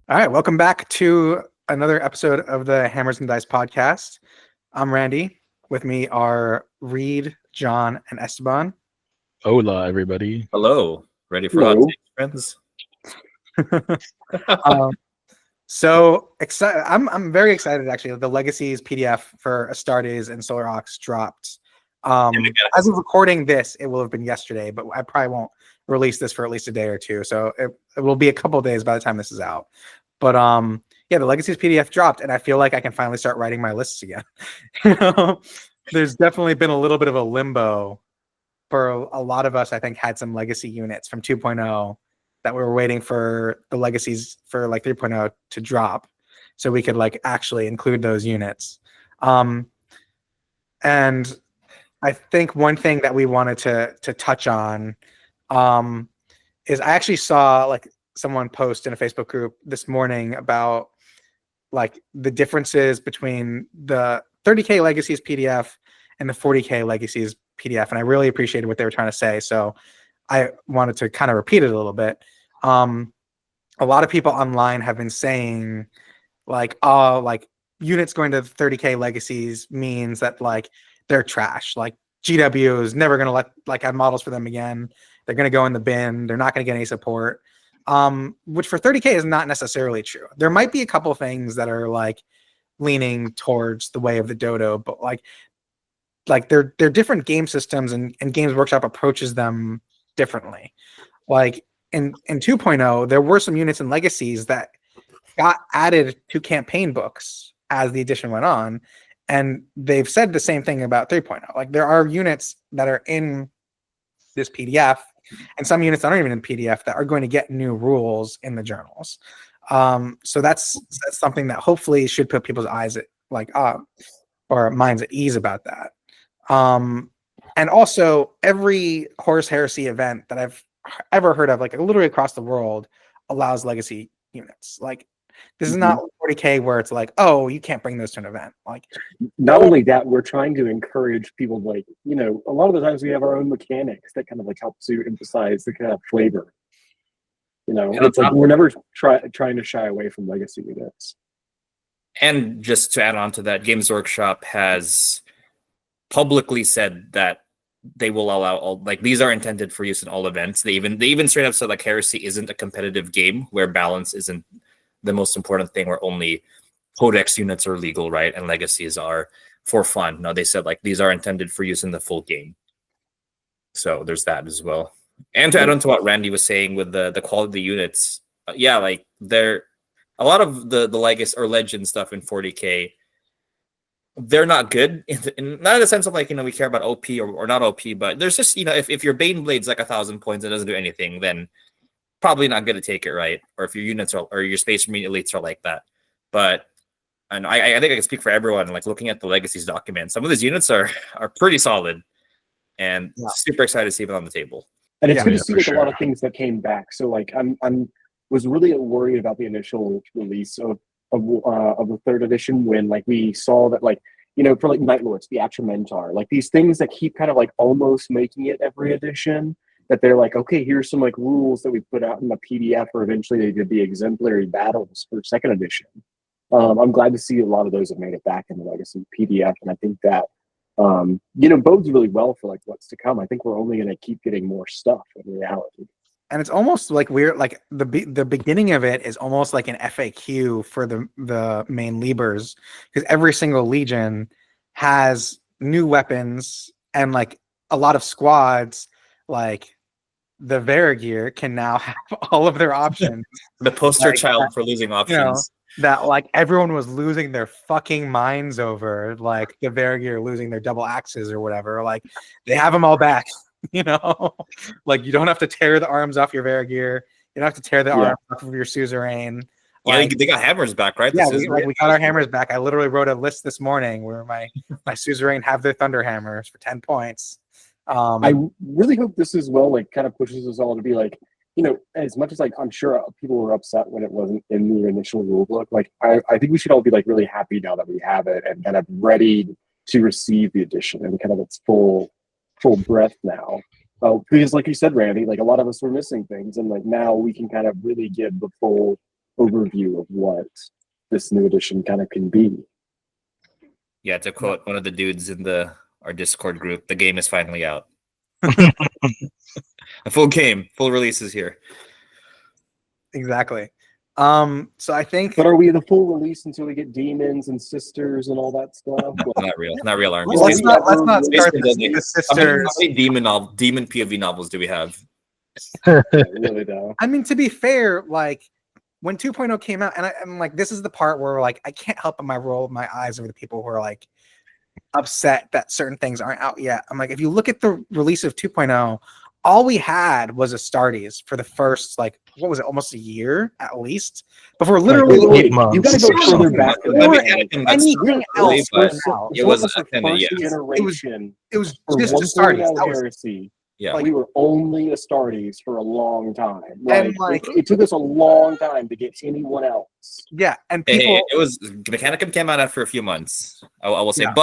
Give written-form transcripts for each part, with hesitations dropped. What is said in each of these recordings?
All right, welcome back to another episode of the Hammers and Dice podcast. I'm Randy. With me are Reed, John, and Esteban. Hola, everybody. Hello. Ready for Hello. hot takes, friends? So excited! I'm very excited actually. The Legacies PDF for Astartes and Solar Ox dropped. As of recording this, it will have been yesterday, but I probably won't release this for at least a day or two. So it will be a couple of days by the time this is out. But yeah, the Legacies PDF dropped, and I feel like I can finally start writing my lists again. There's definitely been a little bit of a limbo for a lot of us. I think had some legacy units from 2.0 that we were waiting for the legacies for like 3.0 to drop, so we could like actually include those units. And I think one thing that we wanted to touch on is I actually saw like someone post in a Facebook group this morning about like the differences between the 30K Legacies PDF and the 40K Legacies PDF, and I really appreciated what they were trying to say. So I wanted to kind of repeat it a little bit. A lot of people online have been saying like, oh, like units going to 30K Legacies means that like they're trash. Like GW is never going to like have models for them again. They're going to go in the bin. They're not going to get any support. Which for 30K is not necessarily true. There might be a couple things that are like leaning towards the way of the dodo, but like they're different game systems, and Games Workshop approaches them differently. Like in 2.0, there were some units and legacies that got added to campaign books as the edition went on, and they've said the same thing about 3.0. Like there are units that are in this PDF and some units that aren't even in PDF that are going to get new rules in the journals. So that's something that hopefully should put people's eyes at like or minds at ease about that. And also every Horus Heresy event that I've ever heard of, like literally across the world, allows legacy units. Like this is not 40K where it's like, oh, you can't bring those to an event. Like not only that, we're trying to encourage people, like, you know, a lot of the times we have our own mechanics that kind of like help to emphasize the kind of flavor. You know, it's like we're never trying to shy away from legacy units. And just to add on to that, Games Workshop has publicly said that they will allow all, like, these are intended for use in all events. They even straight up said like Heresy isn't a competitive game where balance isn't the most important thing, where only codex units are legal, right? And legacies are for fun. No, they said like these are intended for use in the full game. So there's that as well. And to add on to what Randy was saying with the quality of the units, yeah, like they're a lot of the legacy or legend stuff in 40K. They're not good, not in the sense of like, you know, we care about OP or not OP, but there's just, you know, if your Bane Blade's like 1,000 points and doesn't do anything, then probably not going to take it, right? Or if your units are, or your Space Marine elites are like that. But, and I think I can speak for everyone, like looking at the Legacies document, some of these units are pretty solid, and super excited to see them on the table. And it's good to see like a lot of things that came back. So like I'm was really worried about the initial release of the third edition when like we saw that, like, you know, for like Night Lords, the Atramentar, like these things that keep kind of like almost making it every edition, that they're like, okay, here's some like rules that we put out in the PDF, or eventually they did the exemplary battles for second edition. I'm glad to see a lot of those have made it back in the Legacy PDF, and I think that you know, bodes really well for like what's to come. I think we're only going to keep getting more stuff in reality. And it's almost like we're like the beginning of it is almost like an FAQ for the main Liebers, because every single legion has new weapons, and like a lot of squads, like the Varigir, can now have all of their options. The poster child for losing options. You know, that like everyone was losing their fucking minds over, like the Varigir losing their double axes or whatever. Like they have them all back. You know, like you don't have to tear the arms off your Varigir. You don't have to tear the arms off of your suzerain. Like, they got hammers back, right? Yeah, we got our hammers back. I literally wrote a list this morning where my suzerain have their thunder hammers for 10 points. I really hope this as well, like, kind of pushes us all to be like, you know, as much as like I'm sure people were upset when it wasn't in the initial rule book, like I think we should all be like really happy now that we have it and kind of ready to receive the edition and kind of its full breadth now. Because like you said, Randy, like a lot of us were missing things, and like now we can kind of really give the full overview of what this new edition kind of can be. Yeah, to quote one of the dudes in our Discord group, the game is finally out. A full game, full release is here. Exactly. So I think, But are we the full release until we get demons and sisters and all that stuff? Not real armies. let's not start Basically, the How many sisters. demon POV novels do we have? I really don't. I mean, to be fair, like when 2.0 came out, and I'm like, this is the part where like I can't help but roll my eyes over the people who are like upset that certain things aren't out yet. I'm like, if you look at the release of 2.0, all we had was Astartes for the first, like, what was it, almost a year at least, before literally Wait, 8 months. you gotta go further back to Or that. anything else but was out. it was our kinda, first yes. generation. It was For just 1.0 Astartes. That was, Heresy. Yeah. We were only Astartes for a long time. And, like- it took us a long time to get anyone else. yeah, and Hey, people. it was Mechanicum came out after a few months. I will say, Yeah.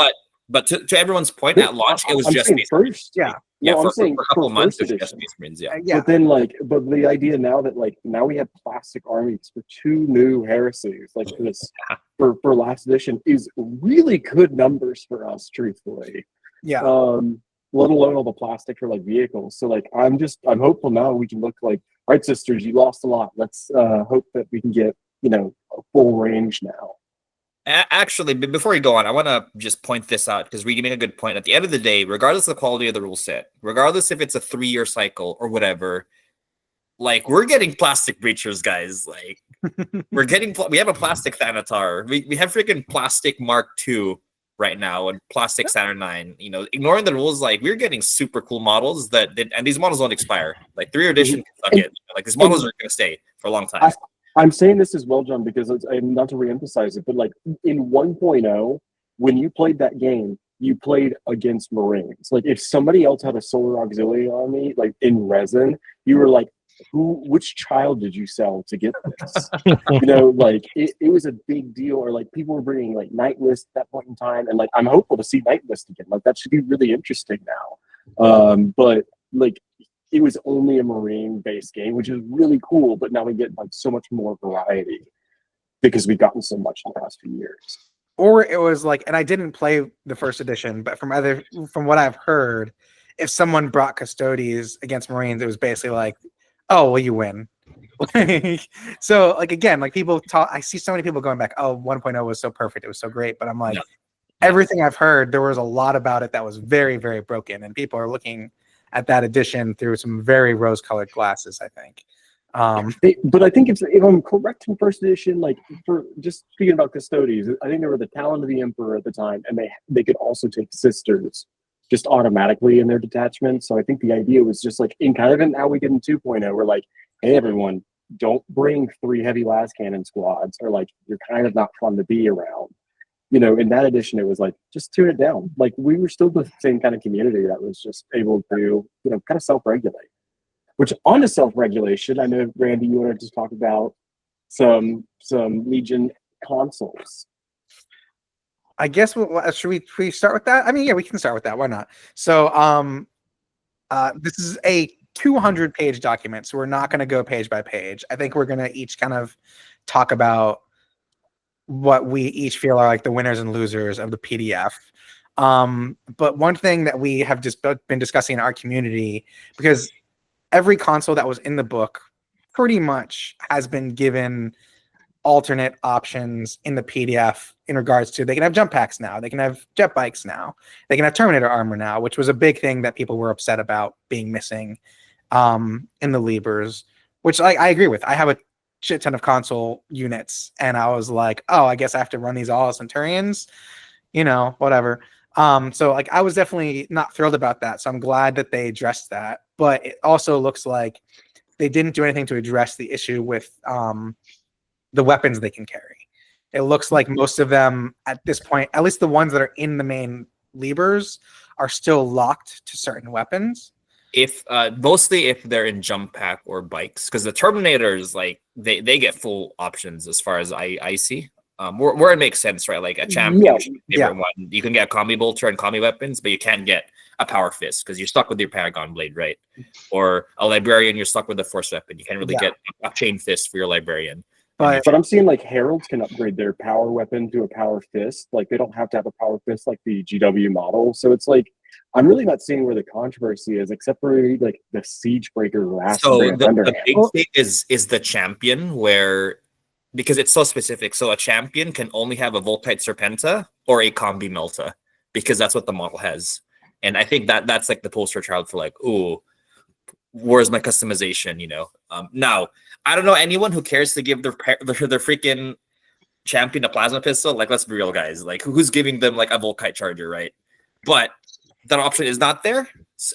but to everyone's point, at launch it was I'm just saying Space first. Yeah. Yeah, No, for I'm saying a couple for months first it was just edition. Space Marines. Yeah. Yeah, But then, but the idea now that now we have plastic armies for 2 new heresies, like this for last edition, is really good numbers for us, truthfully. yeah. Let alone all the plastic for vehicles. So I'm hopeful now we can look like, all right, sisters, you lost a lot. Let's hope that we can get a full range now. Actually, before you go on, I want to just point this out because Reedy made a good point. At the end of the day, regardless of the quality of the rule set, regardless if it's a 3-year cycle or whatever, we're getting plastic breachers, guys. We have a plastic Thanatar. We have freaking plastic Mark II right now and plastic Saturn 9. Ignoring the rules, we're getting super cool models and these models don't expire. 3-year edition can suck it. These models are going to stay for a long time. I'm saying this as well, John, because I'm not to reemphasize it, but in 1.0, when you played that game, you played against Marines. If somebody else had a solar auxiliary army, in resin, you were which child did you sell to get this? It was a big deal. Or people were bringing Night List at that point in time, and I'm hopeful to see Night List again. That should be really interesting now. But it was only a Marine-based game, which is really cool. But now we get so much more variety because we've gotten so much in the past few years. Or it was and I didn't play the first edition, but from what I've heard, if someone brought Custodes against Marines, it was basically oh, well, you win. So again, people talk. I see so many people going back, oh, 1.0 was so perfect, it was so great, but I'm like, everything I've heard, there was a lot about it that was very, very broken, and people are looking at that edition through some very rose-colored glasses, I think. But I think if I'm correct in first edition, for just speaking about Custodes, I think they were the Talon of the Emperor at the time, and they could also take sisters just automatically in their detachment. So I think the idea was just in how we get in 2.0, we're hey, everyone, don't bring 3 heavy las cannon squads, or you're kind of not fun to be around. In that edition, it was just tune it down. We were still the same kind of community that was just able to, kind of self-regulate. Which, on to self-regulation, I know, Randy, you wanted to talk about some Legion consoles. I guess should we start with that? I mean, yeah, we can start with that. Why not? So, this is a 200-page document, so we're not going to go page by page. I think we're going to each kind of talk about what we each feel are the winners and losers of the PDF. But one thing that we have just been discussing in our community, because every console that was in the book pretty much has been given alternate options in the PDF in regards to, they can have jump packs now, they can have jet bikes now, they can have Terminator armor now, which was a big thing that people were upset about being missing in the Libers, which I agree with. I have a shit ton of console units, and I was like, oh, I guess I have to run these all as Centurions, whatever. So I was definitely not thrilled about that. So I'm glad that they addressed that. But it also looks like they didn't do anything to address the issue with the weapons they can carry. It looks like most of them at this point, at least the ones that are in the main Libers, are still locked to certain weapons. If mostly if they're in jump pack or bikes, because the Terminators they get full options as far as I see. Where it makes sense, right? A champion, one, you can get a combi bolter and combi weapons, but you can't get a power fist because you're stuck with your Paragon blade, right? Or a librarian, you're stuck with a force weapon. You can't really get a chain fist for your librarian. But I'm seeing like heralds can upgrade their power weapon to a power fist. Like they don't have to have a power fist like the GW model. So it's like I'm really not seeing where the controversy is, except for like the siege breaker last. So the big thing is the champion, where because it's so specific. So a champion can only have a Voltite Serpenta or a Combi Melta, because that's what the model has. And I think that's like the poster child for like, ooh, where's my customization? You know. Now I don't know anyone who cares to give their freaking champion a plasma pistol. Like, let's be real, guys. Like, who's giving them like a Volkite charger, right? But that option is not there,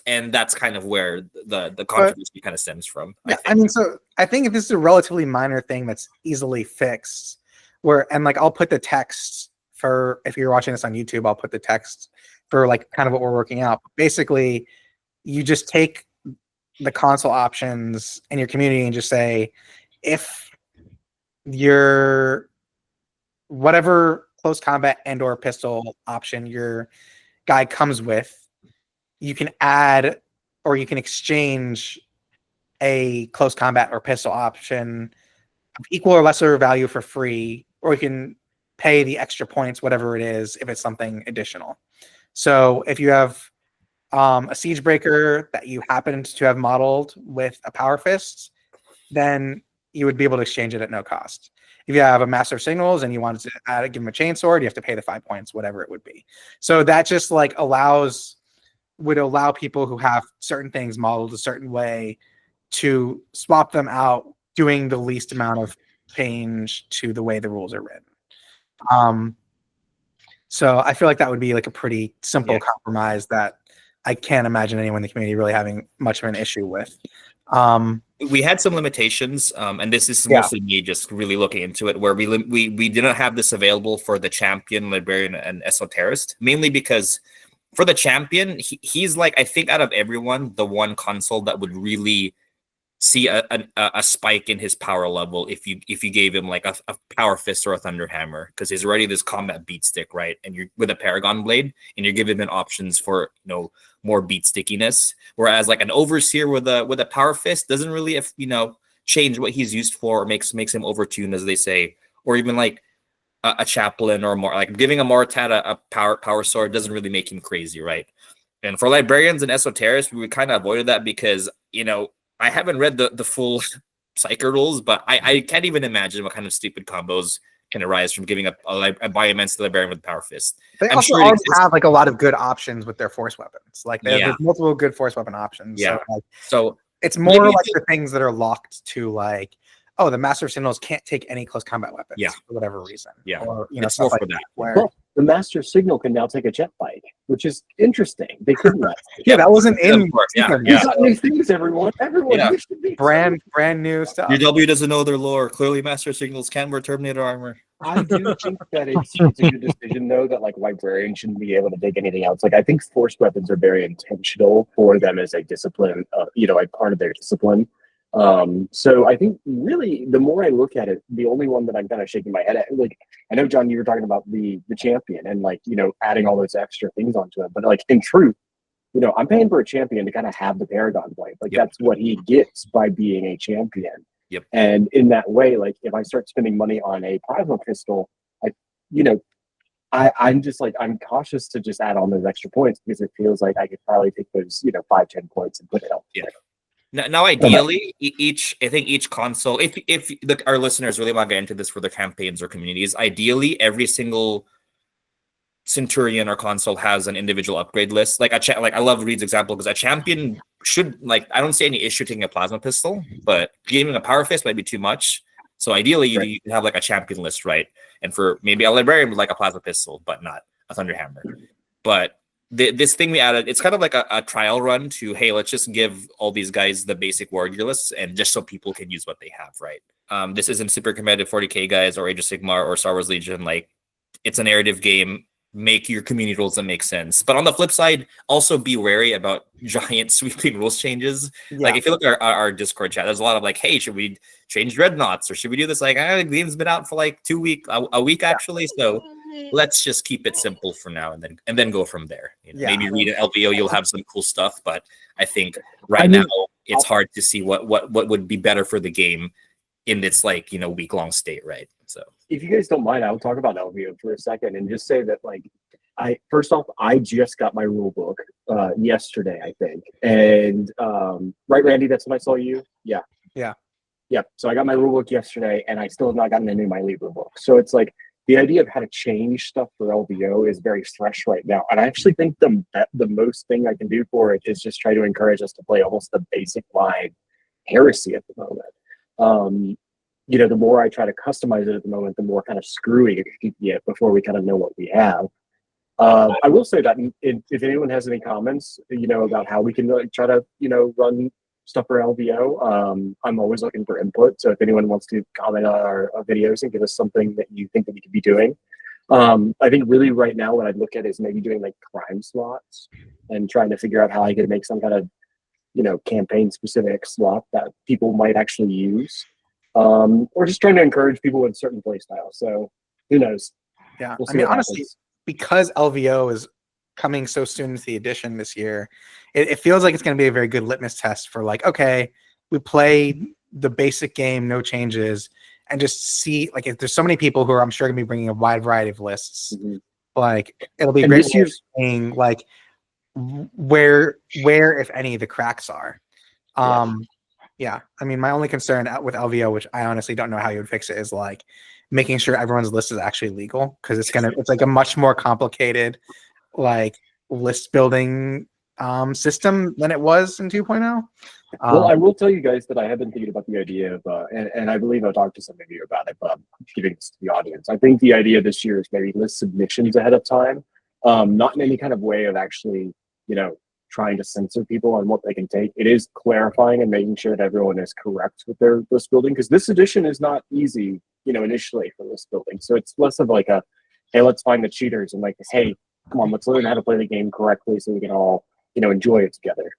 and that's kind of where the controversy kind of stems from. Yeah, I mean, so I think this is a relatively minor thing that's easily fixed. And like I'll put the text for, if you're watching this on YouTube, I'll put the text for like kind of what we're working out. Basically, you just take the console options in your community and just say, if your whatever close combat and or pistol option your guy comes with, you can add or you can exchange a close combat or pistol option of equal or lesser value for free, or you can pay the extra points, whatever it is, if it's something additional. So if you have a siege breaker that you happened to have modeled with a power fist, then you would be able to exchange it at no cost. If you have a master of signals and you wanted to give him a chainsword, you have to pay the 5 points, whatever it would be. So that just like would allow people who have certain things modeled a certain way to swap them out, doing the least amount of change to the way the rules are written. So I feel like that would be like a pretty simple compromise that I can't imagine anyone in the community really having much of an issue with. We had some limitations, and this is mostly me just really looking into it, where we didn't have this available for the champion, librarian, and esoterist, mainly because for the champion, he's like, I think out of everyone, the one console that would really see a spike in his power level if you gave him like a power fist or a thunder hammer, because he's already this combat beat stick, right? And you're with a paragon blade, and you're giving him options for more beat stickiness. Whereas like an overseer with a power fist doesn't really change what he's used for, or makes him overtuned, as they say. Or even like a chaplain, or more like giving a Mortat a power sword doesn't really make him crazy, right? And for librarians and esoterists, we kind of avoided that because I haven't read the full Psyker rules, but I can't even imagine what kind of stupid combos can arise from giving a Bioimmense to Librarian with Power Fist. They also already have like a lot of good options with their force weapons. Like there's multiple good force weapon options. Yeah. So it's more like the things that are locked to like, oh, the Master of Signals can't take any close combat weapons for whatever reason. Yeah. Or it's stuff more like for that. Well, the Master Signal can now take a jet bike, which is interesting. They couldn't. That wasn't in. Yeah. You got new things, everyone. You should be brand new stuff. Your W doesn't know their lore. Clearly, Master Signals can wear Terminator armor. I do think that it's a good decision, though, that like librarians shouldn't be able to take anything else. Like I think force weapons are very intentional for them as a discipline, like part of their discipline. So I think really the more I look at it, the only one that I'm kind of shaking my head at, like I know John, you were talking about the champion and like adding all those extra things onto it, but like in truth, I'm paying for a champion to kind of have the Paragon blade. Like that's what he gets by being a champion. Yep. And in that way, like if I start spending money on a plasma pistol, I'm just like, I'm cautious to just add on those extra points because it feels like I could probably take those 5-10 points and put it up. Yeah. Now, ideally, I think each console, if our listeners really want to get into this for their campaigns or communities, ideally every single Centurion or console has an individual upgrade list. Like I love Reed's example because a champion should I don't see any issue taking a plasma pistol, but giving a power fist might be too much. So ideally, you have like a champion list, right? And for maybe a librarian with like a plasma pistol, but not a thunder hammer. But this thing we added, it's kind of like a trial run to, hey, let's just give all these guys the basic warrior lists, and just so people can use what they have, right? This isn't super competitive 40k guys or Age of Sigmar or Star Wars Legion. Like, it's a narrative game. Make your community rules that make sense. But on the flip side, also be wary about giant sweeping rules changes. Like if you look at our Discord chat, there's a lot of like, hey, should we change dreadnoughts or should we do this? Like, the game's been out for like 2 weeks, a week actually. So let's just keep it simple for now and then go from there. Maybe read an LVO, you'll have some cool stuff. But I think now it's hard to see what would be better for the game in its like, week-long state, right? So if you guys don't mind, I'll talk about LVO for a second and just say that, like, first off, I just got my rule book yesterday, I think. And right, Randy, that's when I saw you? Yeah. Yeah. Yeah. So I got my rule book yesterday, and I still have not gotten any of my Libra book. So it's like the idea of how to change stuff for LVO is very fresh right now. And I actually think the most thing I can do for it is just try to encourage us to play almost the basic line Heresy at the moment. The more I try to customize it at the moment, the more kind of screwy it can get before we kind of know what we have. I will say that if anyone has any comments, about how we can try to, run stuff for LVO, I'm always looking for input. So if anyone wants to comment on our videos and give us something that you think that we could be doing, I think really right now what I'd look at is maybe doing like crime slots and trying to figure out how I could make some kind of, campaign specific slot that people might actually use. Or just trying to encourage people with certain play styles. So who knows? Yeah. We'll I see mean, what honestly, happens. because LVO is coming so soon to the edition this year, it feels like it's going to be a very good litmus test for like, okay, we play the basic game, no changes, and just see, like, if there's so many people who are, I'm sure, going to be bringing a wide variety of lists. Mhm. Like, it'll be And great this year's seeing like where if any the cracks are. Yeah. I mean, my only concern with LVO, which I honestly don't know how you would fix it, is like making sure everyone's list is actually legal, because it's like a much more complicated like list building system than it was in 2.0. Well, I will tell you guys that I have been thinking about the idea of, and I believe I've talked to some of you about it, but I'm giving this to the audience. I think the idea this year is maybe list submissions ahead of time, not in any kind of way of actually, trying to censor people on what they can take. It is clarifying and making sure that everyone is correct with their list building, because this edition is not easy, initially for list building. So it's less of like a, hey, let's find the cheaters, and like, hey, come on, let's learn how to play the game correctly so we can all, enjoy it together.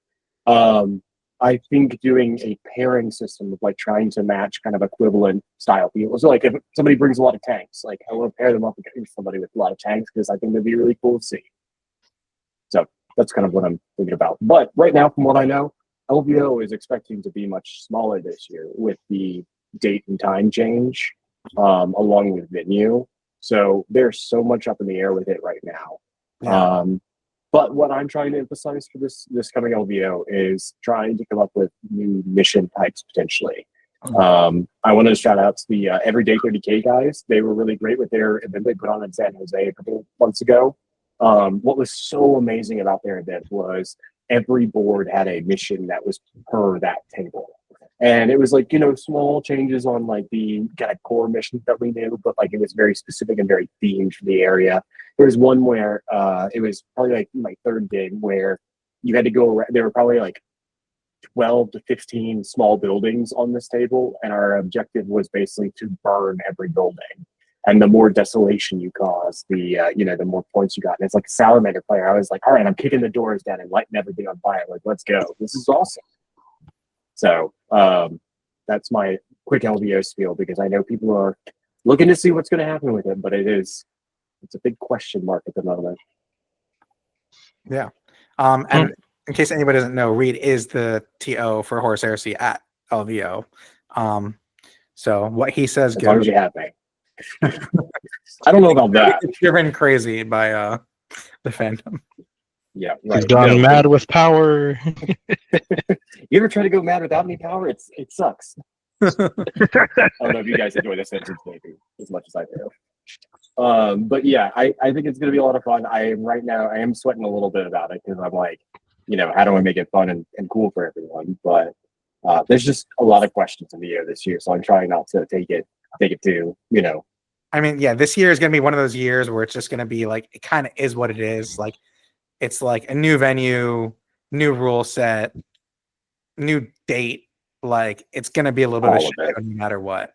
I think doing a pairing system of like trying to match kind of equivalent style people. So like if somebody brings a lot of tanks, like I will pair them up against somebody with a lot of tanks, because I think that'd be really cool to see. So that's kind of what I'm thinking about. But right now, from what I know, LVO is expecting to be much smaller this year with the date and time change, along with venue. So there's so much up in the air with it right now. Yeah. But what I'm trying to emphasize for this coming LVO is trying to come up with new mission types potentially. I want to shout out to the Everyday 30K guys. They were really great with their event they put on in San Jose a couple of months ago. What was so amazing about their event was every board had a mission that was per that table. And it was like, small changes on like the kind of core missions that we knew, but like it was very specific and very themed for the area. There was one where it was probably like my third game where you had to go around. There were probably like 12 to 15 small buildings on this table, and our objective was basically to burn every building. And the more desolation you cause, the the more points you got. And it's like a salamander player. I was like, all right, I'm kicking the doors down and lighting everything on fire. Like, let's go. This is awesome. So that's my quick LVO spiel, because I know people are looking to see what's going to happen with it, but it's a big question mark at the moment. Yeah. And in case anybody doesn't know, Reed is the TO for Horus Heresy at LVO. So what he says as long as goes. you have me. I don't know about that. It's driven crazy by the fandom. Yeah, right. He's gone mad with power. You ever try to go mad without any power? It sucks. I don't know if you guys enjoy this sentence maybe as much as I do. But yeah, I think it's gonna be a lot of fun. I am sweating a little bit about it, because I'm like, how do I make it fun and cool for everyone? But there's just a lot of questions in the air this year, so I'm trying not to take it to, I mean, yeah, this year is going to be one of those years where it's just going to be like, it kind of is what it is. Like, it's like a new venue, new rule set, new date. Like, it's going to be a little bit of a shit no matter what,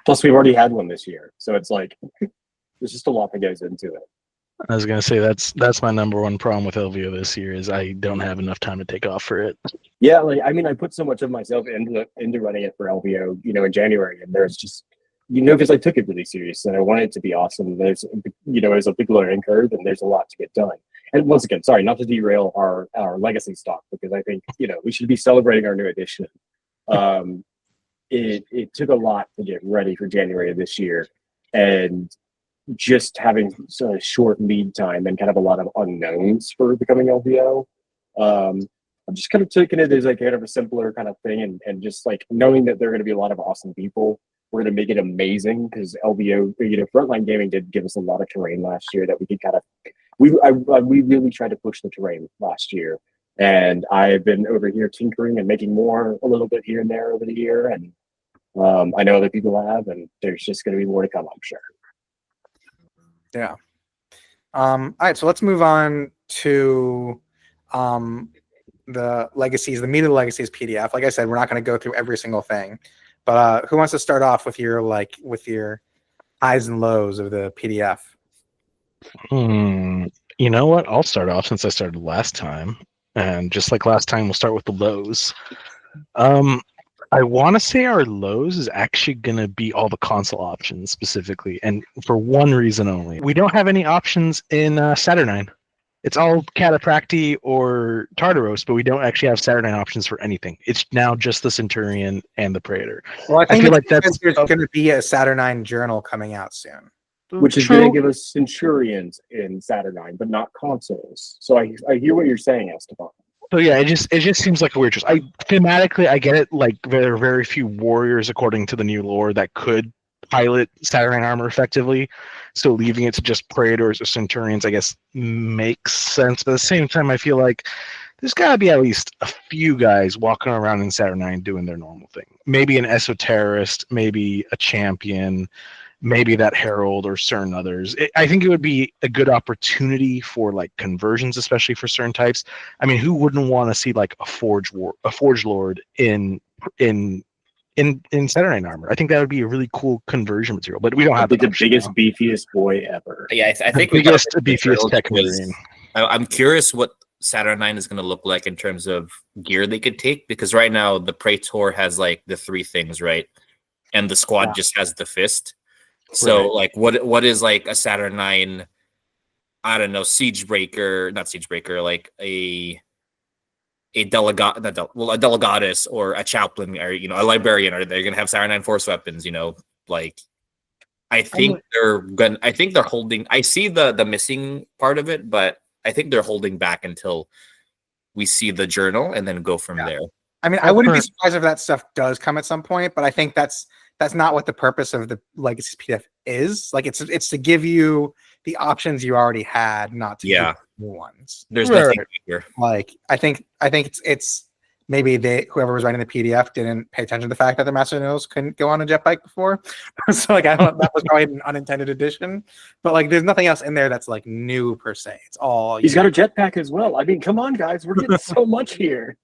Plus, we've already had one this year, so it's like there's just a lot that goes into it. I was gonna say that's my number one problem with LVO this year is I don't have enough time to take off for it. Yeah, like I mean, I put so much of myself into running it for LVO, in January, and there's just because I took it really serious and I wanted it to be awesome. There's there's a big learning curve, and there's a lot to get done. And once again, sorry, not to derail our legacy stock, because I think we should be celebrating our new edition. it took a lot to get ready for January of this year, and just having a short lead time and kind of a lot of unknowns for becoming LVO. I'm just kind of taking it as like kind of a simpler kind of thing, and just like knowing that there are going to be a lot of awesome people. We're going to make it amazing because LVO, Frontline Gaming did give us a lot of terrain last year that we could kind of, we really tried to push the terrain last year. And I've been over here tinkering and making more a little bit here and there over the year. And I know other people have, and there's just going to be more to come, I'm sure. Yeah. All right, so let's move on to the legacies, the meat of the legacies PDF. Like I said, we're not going to go through every single thing, but who wants to start off with your highs and lows of the PDF? You know what? I'll start off since I started last time, and just like last time, we'll start with the lows. I want to say our lows is actually going to be all the console options specifically, and for one reason only. We don't have any options in Saturnine. It's all Catapracti or Tartaros, but we don't actually have Saturnine options for anything. It's now just the Centurion and the Praetor. Well, I feel like that's there's going to be a Saturnine journal coming out soon, which is going to give us Centurions in Saturnine, but not consoles. So I hear what you're saying, Esteban. So yeah, it just seems like a weird choice. Thematically, I get it. Like there are very few warriors, according to the new lore, that could pilot Saturnine armor effectively. So leaving it to just Praetors or Centurions, I guess, makes sense. But at the same time, I feel like there's got to be at least a few guys walking around in Saturnine doing their normal thing. Maybe an esoterist, maybe a champion, maybe that herald or certain others. I think it would be a good opportunity for like conversions, especially for certain types. I mean, who wouldn't want to see like a forge lord in Saturnine armor? I think that would be a really cool conversion material, but we don't have the biggest, beefiest boy ever. Yeah, I think the biggest, beefiest tech marine. I'm curious what Saturnine is going to look like in terms of gear they could take, because right now the Praetor has like the three things, right? And the squad just has the fist. So like what is like a Saturnine, I don't know, not siege breaker, like a delegatus or a chaplain or a librarian, or they're gonna have Saturnine force weapons, like I think they're holding. I see the missing part of it, but I think they're holding back until we see the journal and then go from there. I mean, I wouldn't be surprised if that stuff does come at some point, but I think that's not what the purpose of the Legacy PDF is. Like it's to give you the options you already had, not to give new ones. There's nothing here. Like I think it's maybe whoever was writing the PDF didn't pay attention to the fact that the Master Nobles couldn't go on a jetbike before. So like I don't know, that was probably an unintended addition. But like there's nothing else in there that's like new per se. It's all he's got a jetpack as well. I mean, come on guys, we're getting so much here.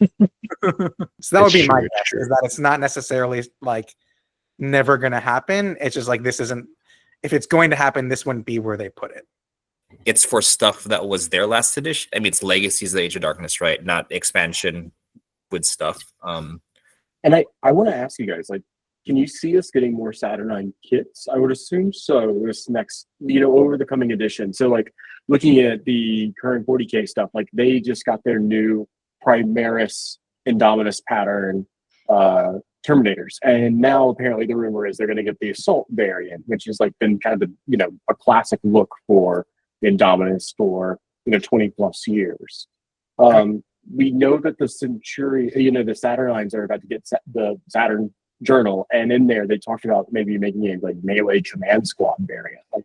So that would be my guess, is that it's not necessarily like never gonna happen. It's just like this isn't, if it's going to happen, this wouldn't be where they put it. It's for stuff that was their last edition. I mean, it's Legacies of the Age of Darkness, right? Not expansion with stuff. And I want to ask you guys, like, can you see us getting more Saturnine kits? I would assume so this next, over the coming edition. So like looking at the current 40K stuff, like they just got their new Primaris Indominus pattern Terminators, and now apparently the rumor is they're going to get the Assault variant, which has like been kind of the a classic look for Indominus for 20 plus years. We know that the Centurion, the Saturnines are about to get the Saturn journal, and in there they talked about maybe making a like melee command squad variant. Like,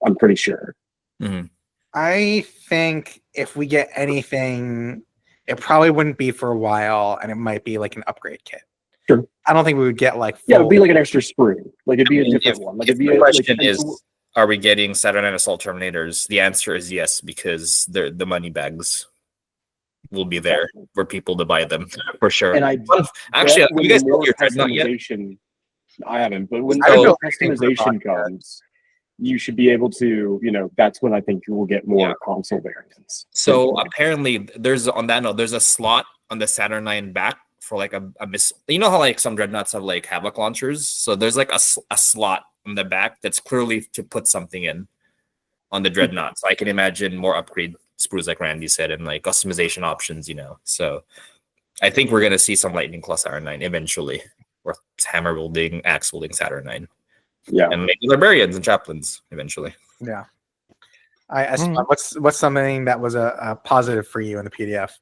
I'm pretty sure. Mm-hmm. I think if we get anything, it probably wouldn't be for a while, and it might be like an upgrade kit. Sure. I don't think we would get like it would be like an extra spring. Like it'd be a different one. Like it'd be the question like, is, are we getting Saturnine Assault Terminators? The answer is yes, because the money bags will be there for people to buy them for sure. And actually, have you guys built your Dreadnought yet? I haven't, but when the customization comes, you should be able to, that's when I think you will get more console variants. So apparently there's a slot on the Saturnine back for like a miss. You know how like some dreadnoughts have like havoc launchers? So there's like a slot on the back that's clearly to put something in on the dreadnought. So I can imagine more upgrade sprues like Randy said, and like customization options, So I think we're gonna see some Lightning Claw Saturnine eventually. or hammer wielding, axe wielding Saturnine. Yeah. And maybe librarians and chaplains eventually. Yeah. What's something that was a positive for you in the PDF?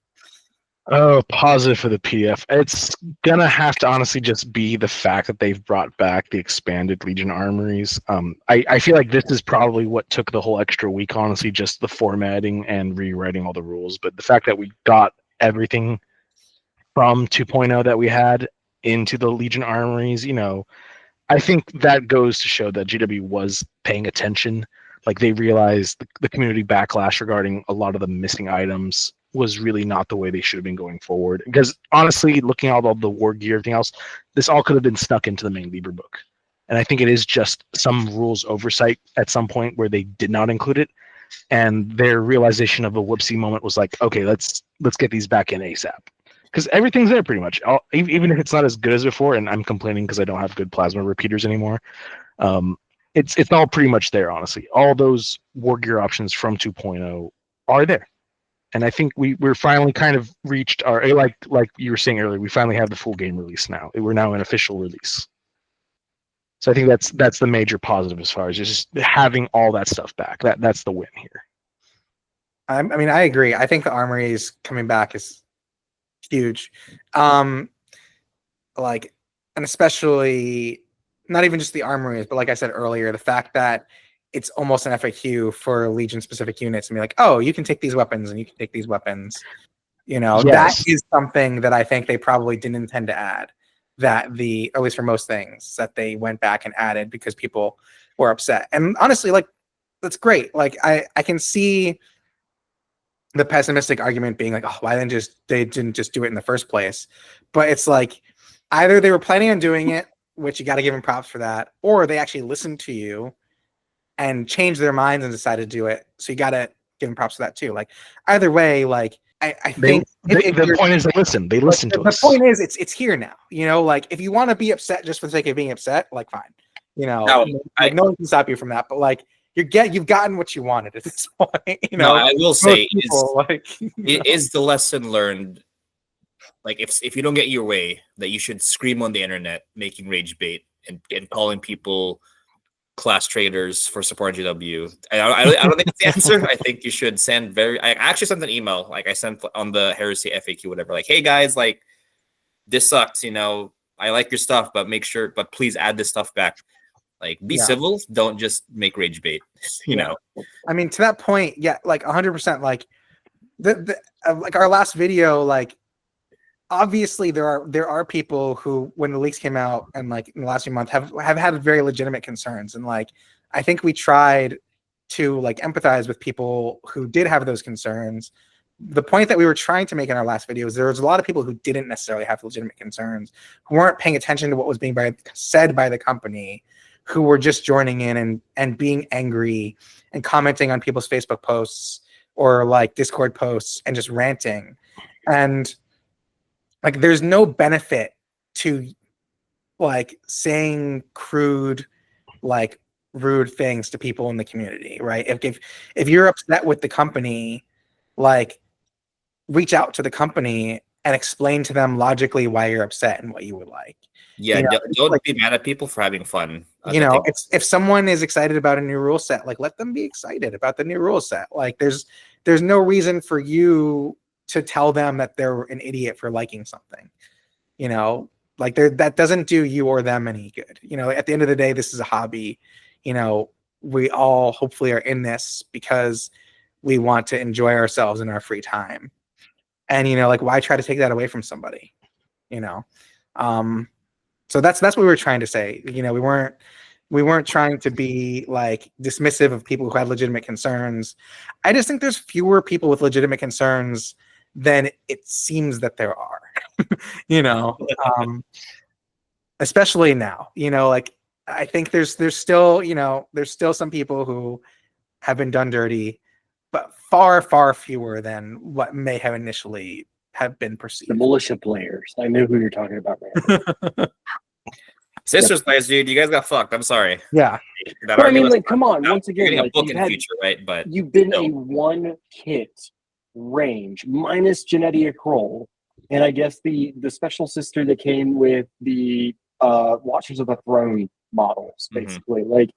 Oh, positive for the PDF. It's gonna have to honestly just be the fact that they've brought back the expanded Legion armories. I feel like this is probably what took the whole extra week, honestly, just the formatting and rewriting all the rules. But the fact that we got everything from 2.0 that we had into the Legion armories, I think that goes to show that GW was paying attention. Like they realized the community backlash regarding a lot of the missing items was really not the way they should have been going forward. Because honestly, looking at all the war gear, everything else, this all could have been snuck into the main Liber book. And I think it is just some rules oversight at some point where they did not include it. And their realization of a whoopsie moment was like, okay, let's get these back in ASAP. Because everything's there pretty much. Even if it's not as good as before, and I'm complaining because I don't have good plasma repeaters anymore. It's all pretty much there, honestly. All those war gear options from 2.0 are there. And I think we're finally kind of reached our, like you were saying earlier, we finally have the full game release now. We're now an official release. So I think that's the major positive as far as just having all that stuff back. That's the win here. I mean, I agree. I think the armories coming back is huge. And especially not even just the armories, but like I said earlier, the fact that it's almost an FAQ for Legion specific units and be like, oh, you can take these weapons and you can take these weapons. Yes. That is something that I think they probably didn't intend to add. That at least for most things, that they went back and added because people were upset. And honestly, that's great. I can see the pessimistic argument being like, oh, why they didn't just do it in the first place? But it's like either they were planning on doing it, which you got to give them props for that, or they actually listened to you and changed their minds and decided to do it. So you got to give them props for that too. Either way, I think the point is they listen. They listen to us. The point is it's here now. If you want to be upset just for the sake of being upset, fine. No one can stop you from that. But you've gotten what you wanted at this point. No, I will say people, it is the lesson learned. If you don't get your way, that you should scream on the internet, making rage bait and calling people class traders for support GW. I don't think it's the answer. I think you should send I actually sent an email, I sent on the Heresy FAQ, whatever, hey guys, this sucks, I like your stuff, but please add this stuff back. Be civil, don't just make rage bait, know. I mean, to that point, 100%, our last video, obviously there are people who, when the leaks came out and in the last few months, have had very legitimate concerns, and I think we tried to empathize with people who did have those concerns. The point that we were trying to make in our last video is there was a lot of people who didn't necessarily have legitimate concerns, who weren't paying attention to what was being said by the company, who were just joining in and being angry and commenting on people's Facebook posts or Discord posts and just ranting. And there's no benefit to saying crude, rude things to people in the community, right? If you're upset with the company, reach out to the company and explain to them logically why you're upset and what you would like. Yeah, don't be mad at people for having fun. If someone is excited about a new rule set, let them be excited about the new rule set. There's no reason for you to tell them that they're an idiot for liking something. That doesn't do you or them any good. At the end of the day, this is a hobby. We all hopefully are in this because we want to enjoy ourselves in our free time. And why try to take that away from somebody? So that's what we were trying to say. We weren't trying to be dismissive of people who had legitimate concerns. I just think there's fewer people with legitimate concerns than it seems that there are. Especially now. I think there's still some people who have been done dirty, but far, far fewer than what may have initially have been perceived. The militia players. I know who you're talking about, man. Sisters players, dude, you guys got fucked. I'm sorry. Yeah. But I mean, come on. Once again, you're getting a book in the future, right? But you've been a one kit range minus genetic roll, and I guess the special sister that came with the Watchers of the Throne models, Mhm. basically. Like,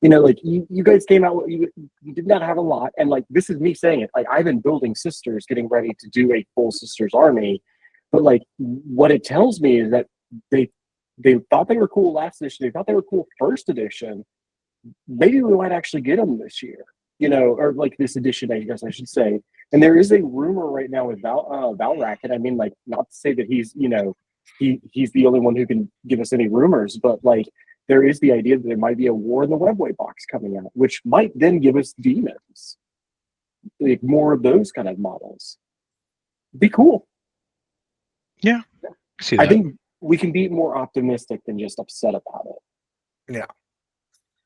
like you guys came out, you did not have a lot, and like this is me saying it. Like I've been building sisters, getting ready to do a full sisters army, but like what it tells me is that they they thought they were cool last edition. They thought they were cool first edition. Maybe we might actually get them this year, or like this edition, I guess I should say. And there is a rumor right now with Valrak, and I mean, like, not to say that he's, he's the only one who can give us any rumors, but like, there is the idea that there might be a War in the Webway box coming out, which might then give us demons, like more of those kind of models. Be cool. Yeah, see I that. think we can be more optimistic than just upset about it. Yeah.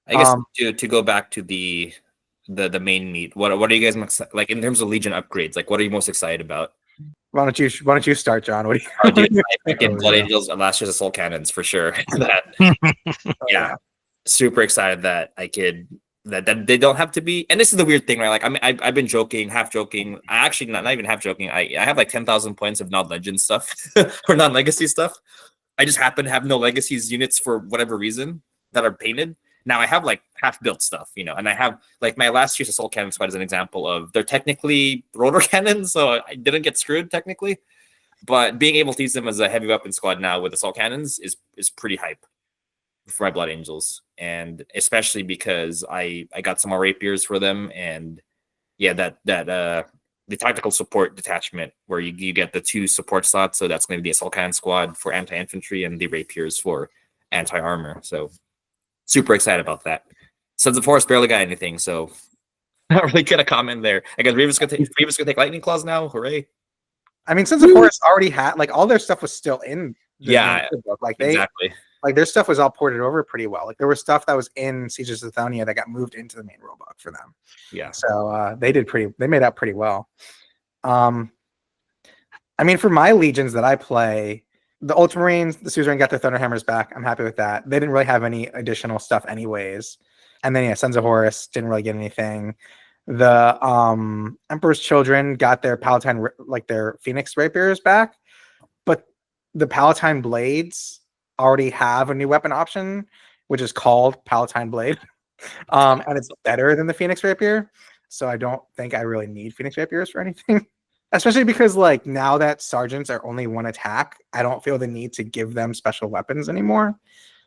I guess to go back to the main meat, what are you guys like in terms of Legion upgrades? Like, what are you most excited about? Why don't you start, John? What do you? Oh, dude, I get Oh, Blood yeah. Angels and last year's Assault Cannons for sure. That Oh, yeah, super excited that I could that they don't have to be. And this is the weird thing, right? Like, I mean, I've been joking, half joking. I actually not even half joking. I have like 10,000 points of non-legend stuff or non-legacy stuff. I just happen to have no legacies units for whatever reason that are painted. Now I have like half built stuff, and I have like my last year's Assault Cannon squad is an example of they're technically rotor cannons, so I didn't get screwed technically. But being able to use them as a heavy weapon squad now with Assault Cannons is pretty hype for my Blood Angels, and especially because I got some more rapiers for them, and yeah, that the tactical support detachment where you get the 2 support slots, so that's going to be the Assault Cannon squad for anti-infantry and the rapiers for anti-armor. So super excited about that. Sons of Horus barely got anything, so not really gonna comment there. I guess Reva's gonna take Lightning Claws now. Hooray! I mean, Sons of Horus already had like all their stuff was still in the Yeah, main book. Like exactly. like their stuff was all ported over pretty well. Like there was stuff that was in Sieges of Lithonia that got moved into the main rulebook for them. Yeah. So they made out pretty well. I mean, for my legions that I play, the Ultramarines, the Suzerain got their Thunderhammers back. I'm happy with that. They didn't really have any additional stuff anyways. And then Sons of Horus didn't really get anything. The Emperor's Children got their Palatine, like their Phoenix Rapiers back, but the Palatine Blades already have a new weapon option, which is called Palatine Blade. And it's better than the Phoenix Rapier. So I don't think I really need Phoenix Rapiers for anything. Especially because like now that sergeants are only 1 attack, I don't feel the need to give them special weapons anymore.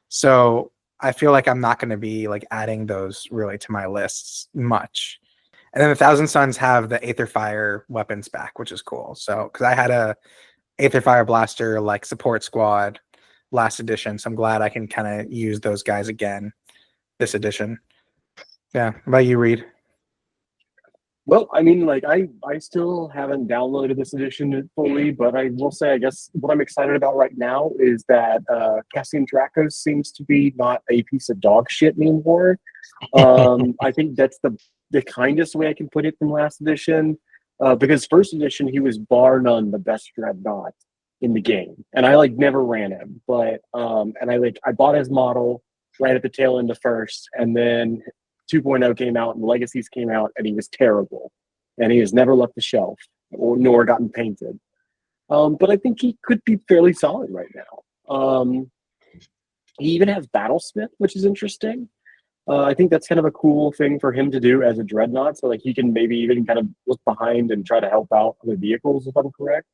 So I feel like I'm not going to be like adding those really to my lists much. And then the Thousand Sons have the Aether Fire weapons back, which is cool. So because I had a Aether Fire Blaster like support squad last edition, so I'm glad I can kind of use those guys again this edition. Yeah, how about you, Reed? Well, I mean, like I still haven't downloaded this edition fully, but I will say, I guess what I'm excited about right now is that Cassian Dracos seems to be not a piece of dog shit anymore. I think that's the kindest way I can put it from last edition, because first edition he was bar none the best dreadnought in the game, and I like never ran him, but and I bought his model right at the tail end of first, and then 2.0 came out and Legacies came out, and he was terrible, and he has never left the shelf nor gotten painted. But I think he could be fairly solid right now. He even has Battlesmith, which is interesting. I think that's kind of a cool thing for him to do as a dreadnought, so like he can maybe even kind of look behind and try to help out other vehicles, if I'm correct.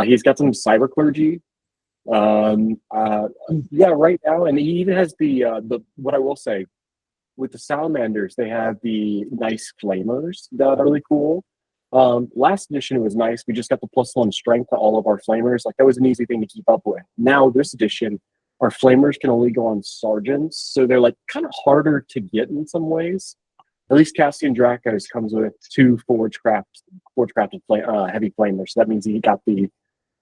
He's got some cyber clergy. Yeah, right now, and he even has the what I will say, with the salamanders, they have the nice flamers that are really cool. Last edition it was nice. We just got the +1 strength to all of our flamers. Like that was an easy thing to keep up with. Now this edition, our flamers can only go on sergeants, so they're like kind of harder to get in some ways. At least Cassian Dracos comes with 2 forge-crafted heavy flamers. So that means he got the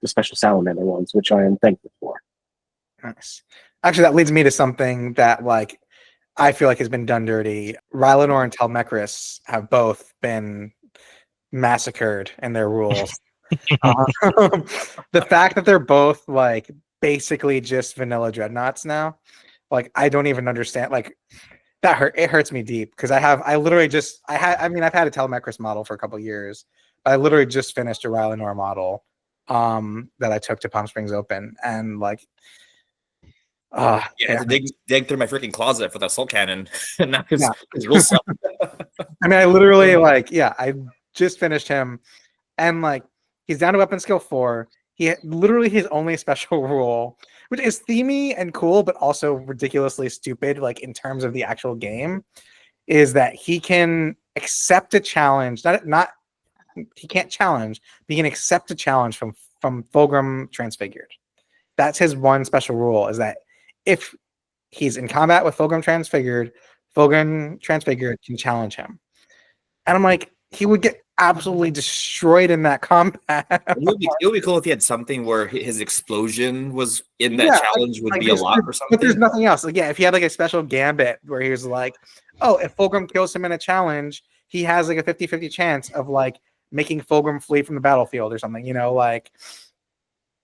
special salamander ones, which I am thankful for. Nice. Actually, that leads me to something that like I feel like has been done dirty. Rylanor and Telmecris have both been massacred in their rules. The fact that they're both like basically just vanilla dreadnoughts now, like I don't even understand. Like that it hurts me deep because I've had a Telmecris model for a couple years. But I literally just finished a Rylanor model that I took to Palm Springs Open, and like Yeah, to dig through my freaking closet for that soul cannon. And now his real self. I mean, I literally I just finished him, and like he's down to weapon skill 4. Literally his only special rule, which is themey and cool, but also ridiculously stupid, like in terms of the actual game, is that he can accept a challenge. Not he can't challenge, but he can accept a challenge from Fulgrim Transfigured. That's his one special rule, is that if he's in combat with Fulgrim Transfigured can challenge him. And I'm like, he would get absolutely destroyed in that combat. It would be cool if he had something where his explosion was in that challenge would be a lot or something. But there's nothing else. Like, if he had like a special gambit where he was like, oh, if Fulgrim kills him in a challenge, he has like a 50-50 chance of like making Fulgrim flee from the battlefield or something, like.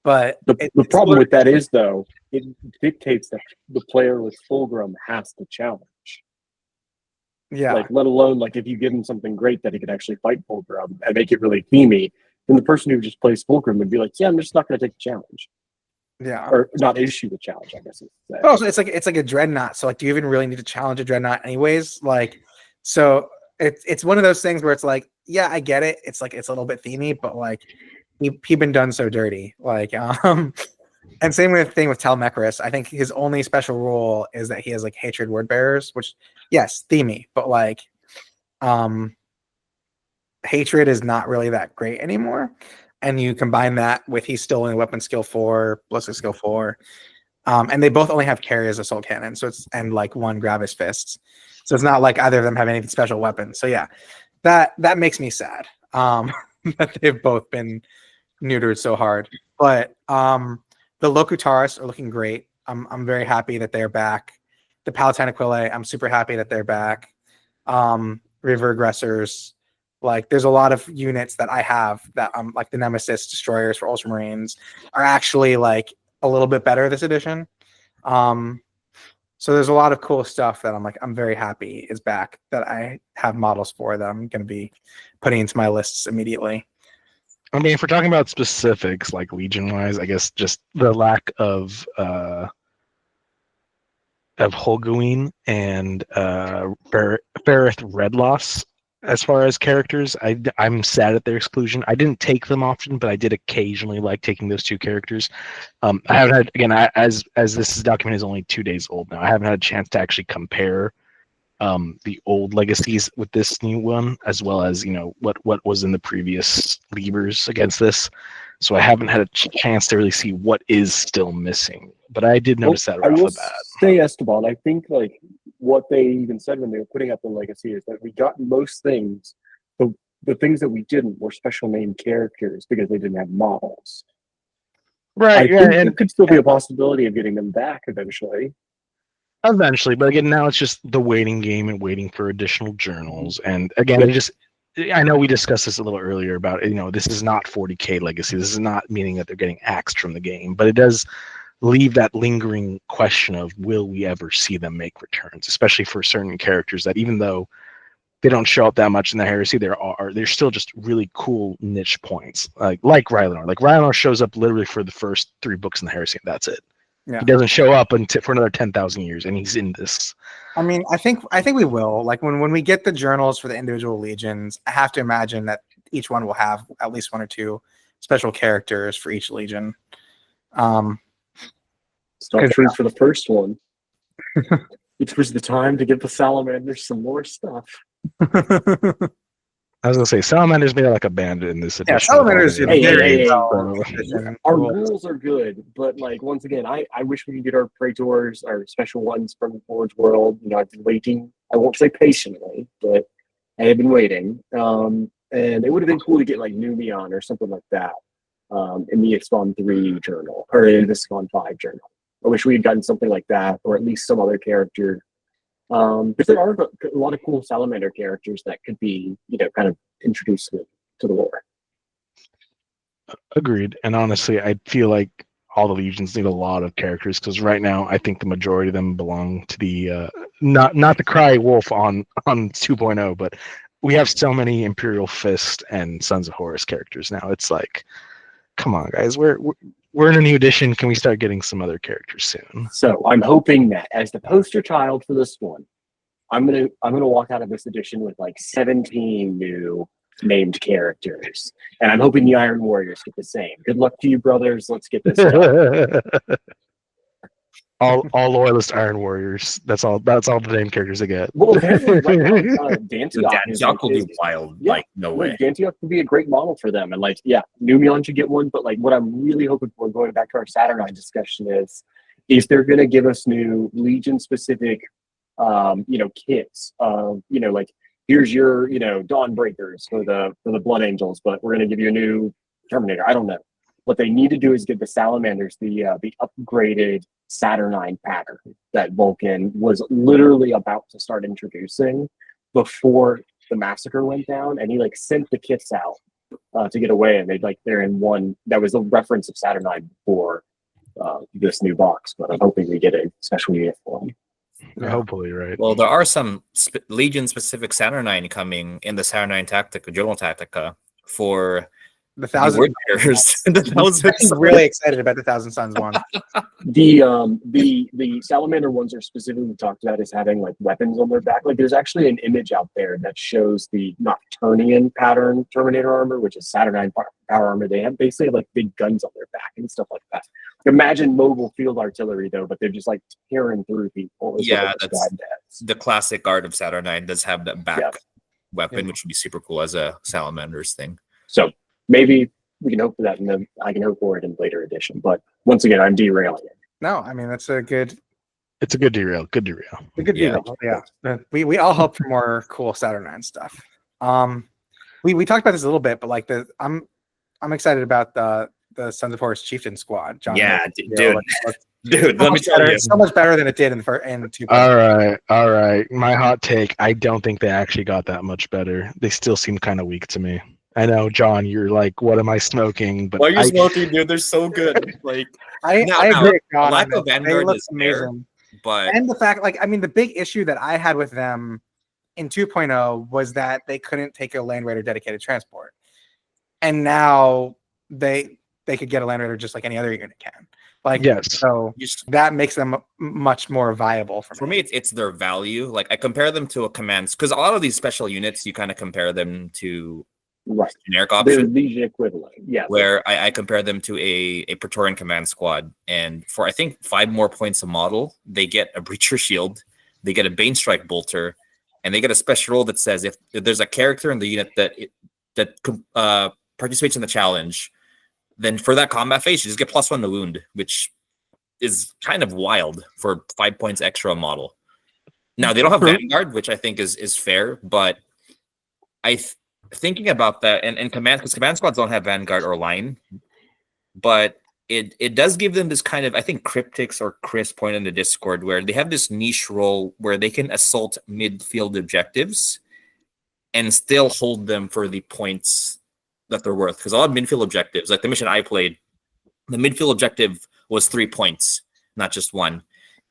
But the problem with that is, though, it dictates that the player with Fulgrim has to challenge. Yeah. Like, let alone like if you give him something great that he could actually fight Fulgrim and make it really themey, then the person who just plays Fulgrim would be like, yeah, I'm just not going to take a challenge. Yeah. Or not issue the challenge, I guess. Oh, so it's like a dreadnought. So like, do you even really need to challenge a dreadnought anyways? Like, so it's one of those things where it's like, yeah, I get it. It's like, it's a little bit themey, but like he been done so dirty. Like, and same thing with Telmekris. I think his only special rule is that he has like hatred word bearers, which yes, themey, but like hatred is not really that great anymore. And you combine that with he's still in weapon skill 4, ballistic skill 4. And they both only have carry as a soul cannon, so it's and like 1 Gravis Fists. So it's not like either of them have any special weapons. So yeah, that makes me sad. That they've both been neutered so hard. But the Locutaris are looking great. I'm very happy that they're back. The Palatine Aquilae, I'm super happy that they're back. River Aggressors, like there's a lot of units that I have that like the Nemesis Destroyers for Ultramarines are actually like a little bit better this edition. So there's a lot of cool stuff that I'm very happy is back, that I have models for that I'm going to be putting into my lists immediately. I mean, if we're talking about specifics, like Legion-wise, I guess just the lack of Holguin and Ferrith Redloss as far as characters. I'm sad at their exclusion. I didn't take them often, but I did occasionally like taking those 2 characters. I haven't had, again, as this document is only 2 days old now, I haven't had a chance to actually compare the old legacies with this new one, as well as what was in the previous levers against this. So I haven't had a chance to really see what is still missing. But I did notice that right off the bat. Say, Esteban, I think like what they even said when they were putting up the legacy is that we got most things. The things that we didn't were special named characters because they didn't have models. Right. I think there could still be a possibility of getting them back eventually. Eventually, but again, now it's just the waiting game and waiting for additional journals. And again, I know we discussed this a little earlier about, this is not 40K legacy. This is not meaning that they're getting axed from the game, but it does leave that lingering question of, will we ever see them make returns, especially for certain characters that, even though they don't show up that much in the Heresy, they're still just really cool niche points. Like Rylor. Like Rylor shows up literally for the first 3 books in the Heresy, and that's it. Yeah. He doesn't show up for another 10,000 years, and he's in this. I mean, I think we will. Like when we get the journals for the individual legions, I have to imagine that each one will have at least 1 or 2 special characters for each legion. It's not true for the first one. It was the time to give the Salamanders some more stuff. I was gonna say Salamander's made like a bandit in this edition. Yeah, Salamander's Our rules are good, but like once again, I wish we could get our Praetors, our special ones from Forge World. I've been waiting. I won't say patiently, but I have been waiting. And it would have been cool to get like Numion or something like that in the Spawn 3 journal or in the Spawn 5 journal. I wish we had gotten something like that, or at least some other character. Because there are a lot of cool Salamander characters that could be, kind of introduced to the lore. Agreed. And honestly, I feel like all the legions need a lot of characters, because right now I think the majority of them belong to the not the Cry Wolf on 2.0, but we have so many Imperial Fist and Sons of Horus characters now. It's like, come on, guys, we're in a new edition. Can we start getting some other characters soon? So I'm hoping that as the poster child for this one, I'm gonna walk out of this edition with like 17 new named characters, and I'm hoping the Iron Warriors get the same. Good luck to you, brothers. Let's get this done. all loyalist Iron Warriors. That's all the name characters they get. Well, apparently, right now, So Dantiok is Jack will be is- wild. Yeah, Like, no way. Dantiok would be a great model for them. And like, yeah, Numion should get one. But like, what I'm really hoping for, going back to our Saturnine discussion, is if they're going to give us new Legion specific, kits of, like, here's your, Dawn Breakers for the Blood Angels, but we're going to give you a new Terminator. I don't know. What they need to do is give the Salamanders the upgraded Saturnine pattern that Vulcan was literally about to start introducing before the massacre went down, and he like sent the kits out to get away, and they're in one that was a reference of Saturnine before this new box. But I'm hoping we get a special unit for him. Hopefully, right? Well, there are some Legion-specific Saturnine coming in the Saturnine Tactica, Journal Tactica, for The Thousand. Warriors. The I'm Thousand actually really excited about the Thousand Suns one. The Salamander ones are specifically talked about as having like weapons on their back. Like there's actually an image out there that shows the Nocturnian pattern Terminator armor, which is Saturnine power armor. They have basically like big guns on their back and stuff like that. Imagine mobile field artillery though, but they're just like tearing through people. Yeah, that's the classic art of Saturnine does have that back weapon, which would be super cool as a Salamanders thing. So maybe we can hope for that, and then I can hope for it in later edition. But once again, I'm derailing it. No, I mean that's a good. It's a good derail. Good derail. A good deal. Yeah. We all hope for more cool Saturnine stuff. We talked about this a little bit, but like I'm excited about the Sons of Horus Chieftain squad. John, Yeah, dude, dude, let me tell you. so much better than it did in the two. All right. My hot take: I don't think they actually got that much better. They still seem kind of weak to me. I know, John, you're like, what am I smoking? But Why are you smoking, dude? They're so good. Like, I now, agree. John, lack of they Vanguard look is there, amazing. but And the fact, like, I mean, the big issue that I had with them in 2.0 was that they couldn't take a Land Raider dedicated transport, and now they could get a Land Raider just like any other unit can. Like, yes. So that makes them much more viable for me. For me, it's their value. Like, I compare them to a commands, because a lot of these special units, you kind of compare them to generic They're option, Legion equivalent. Yeah. where I compare them to a Praetorian command squad, and for I think 5 more points a model, they get a Breacher Shield, they get a Bane Strike Bolter, and they get a special role that says if there's a character in the unit that participates in the challenge, then for that combat phase, you just get +1 to wound, which is kind of wild for 5 points extra a model. Now they don't have Vanguard, which I think is fair, but thinking about that and command, because command squads don't have Vanguard or line, but it does give them this kind of, I think Cryptics or Chris point in the Discord, where they have this niche role where they can assault midfield objectives and still hold them for the points that they're worth. Because a lot of midfield objectives, like the mission I played, the midfield objective was 3 points, not just 1.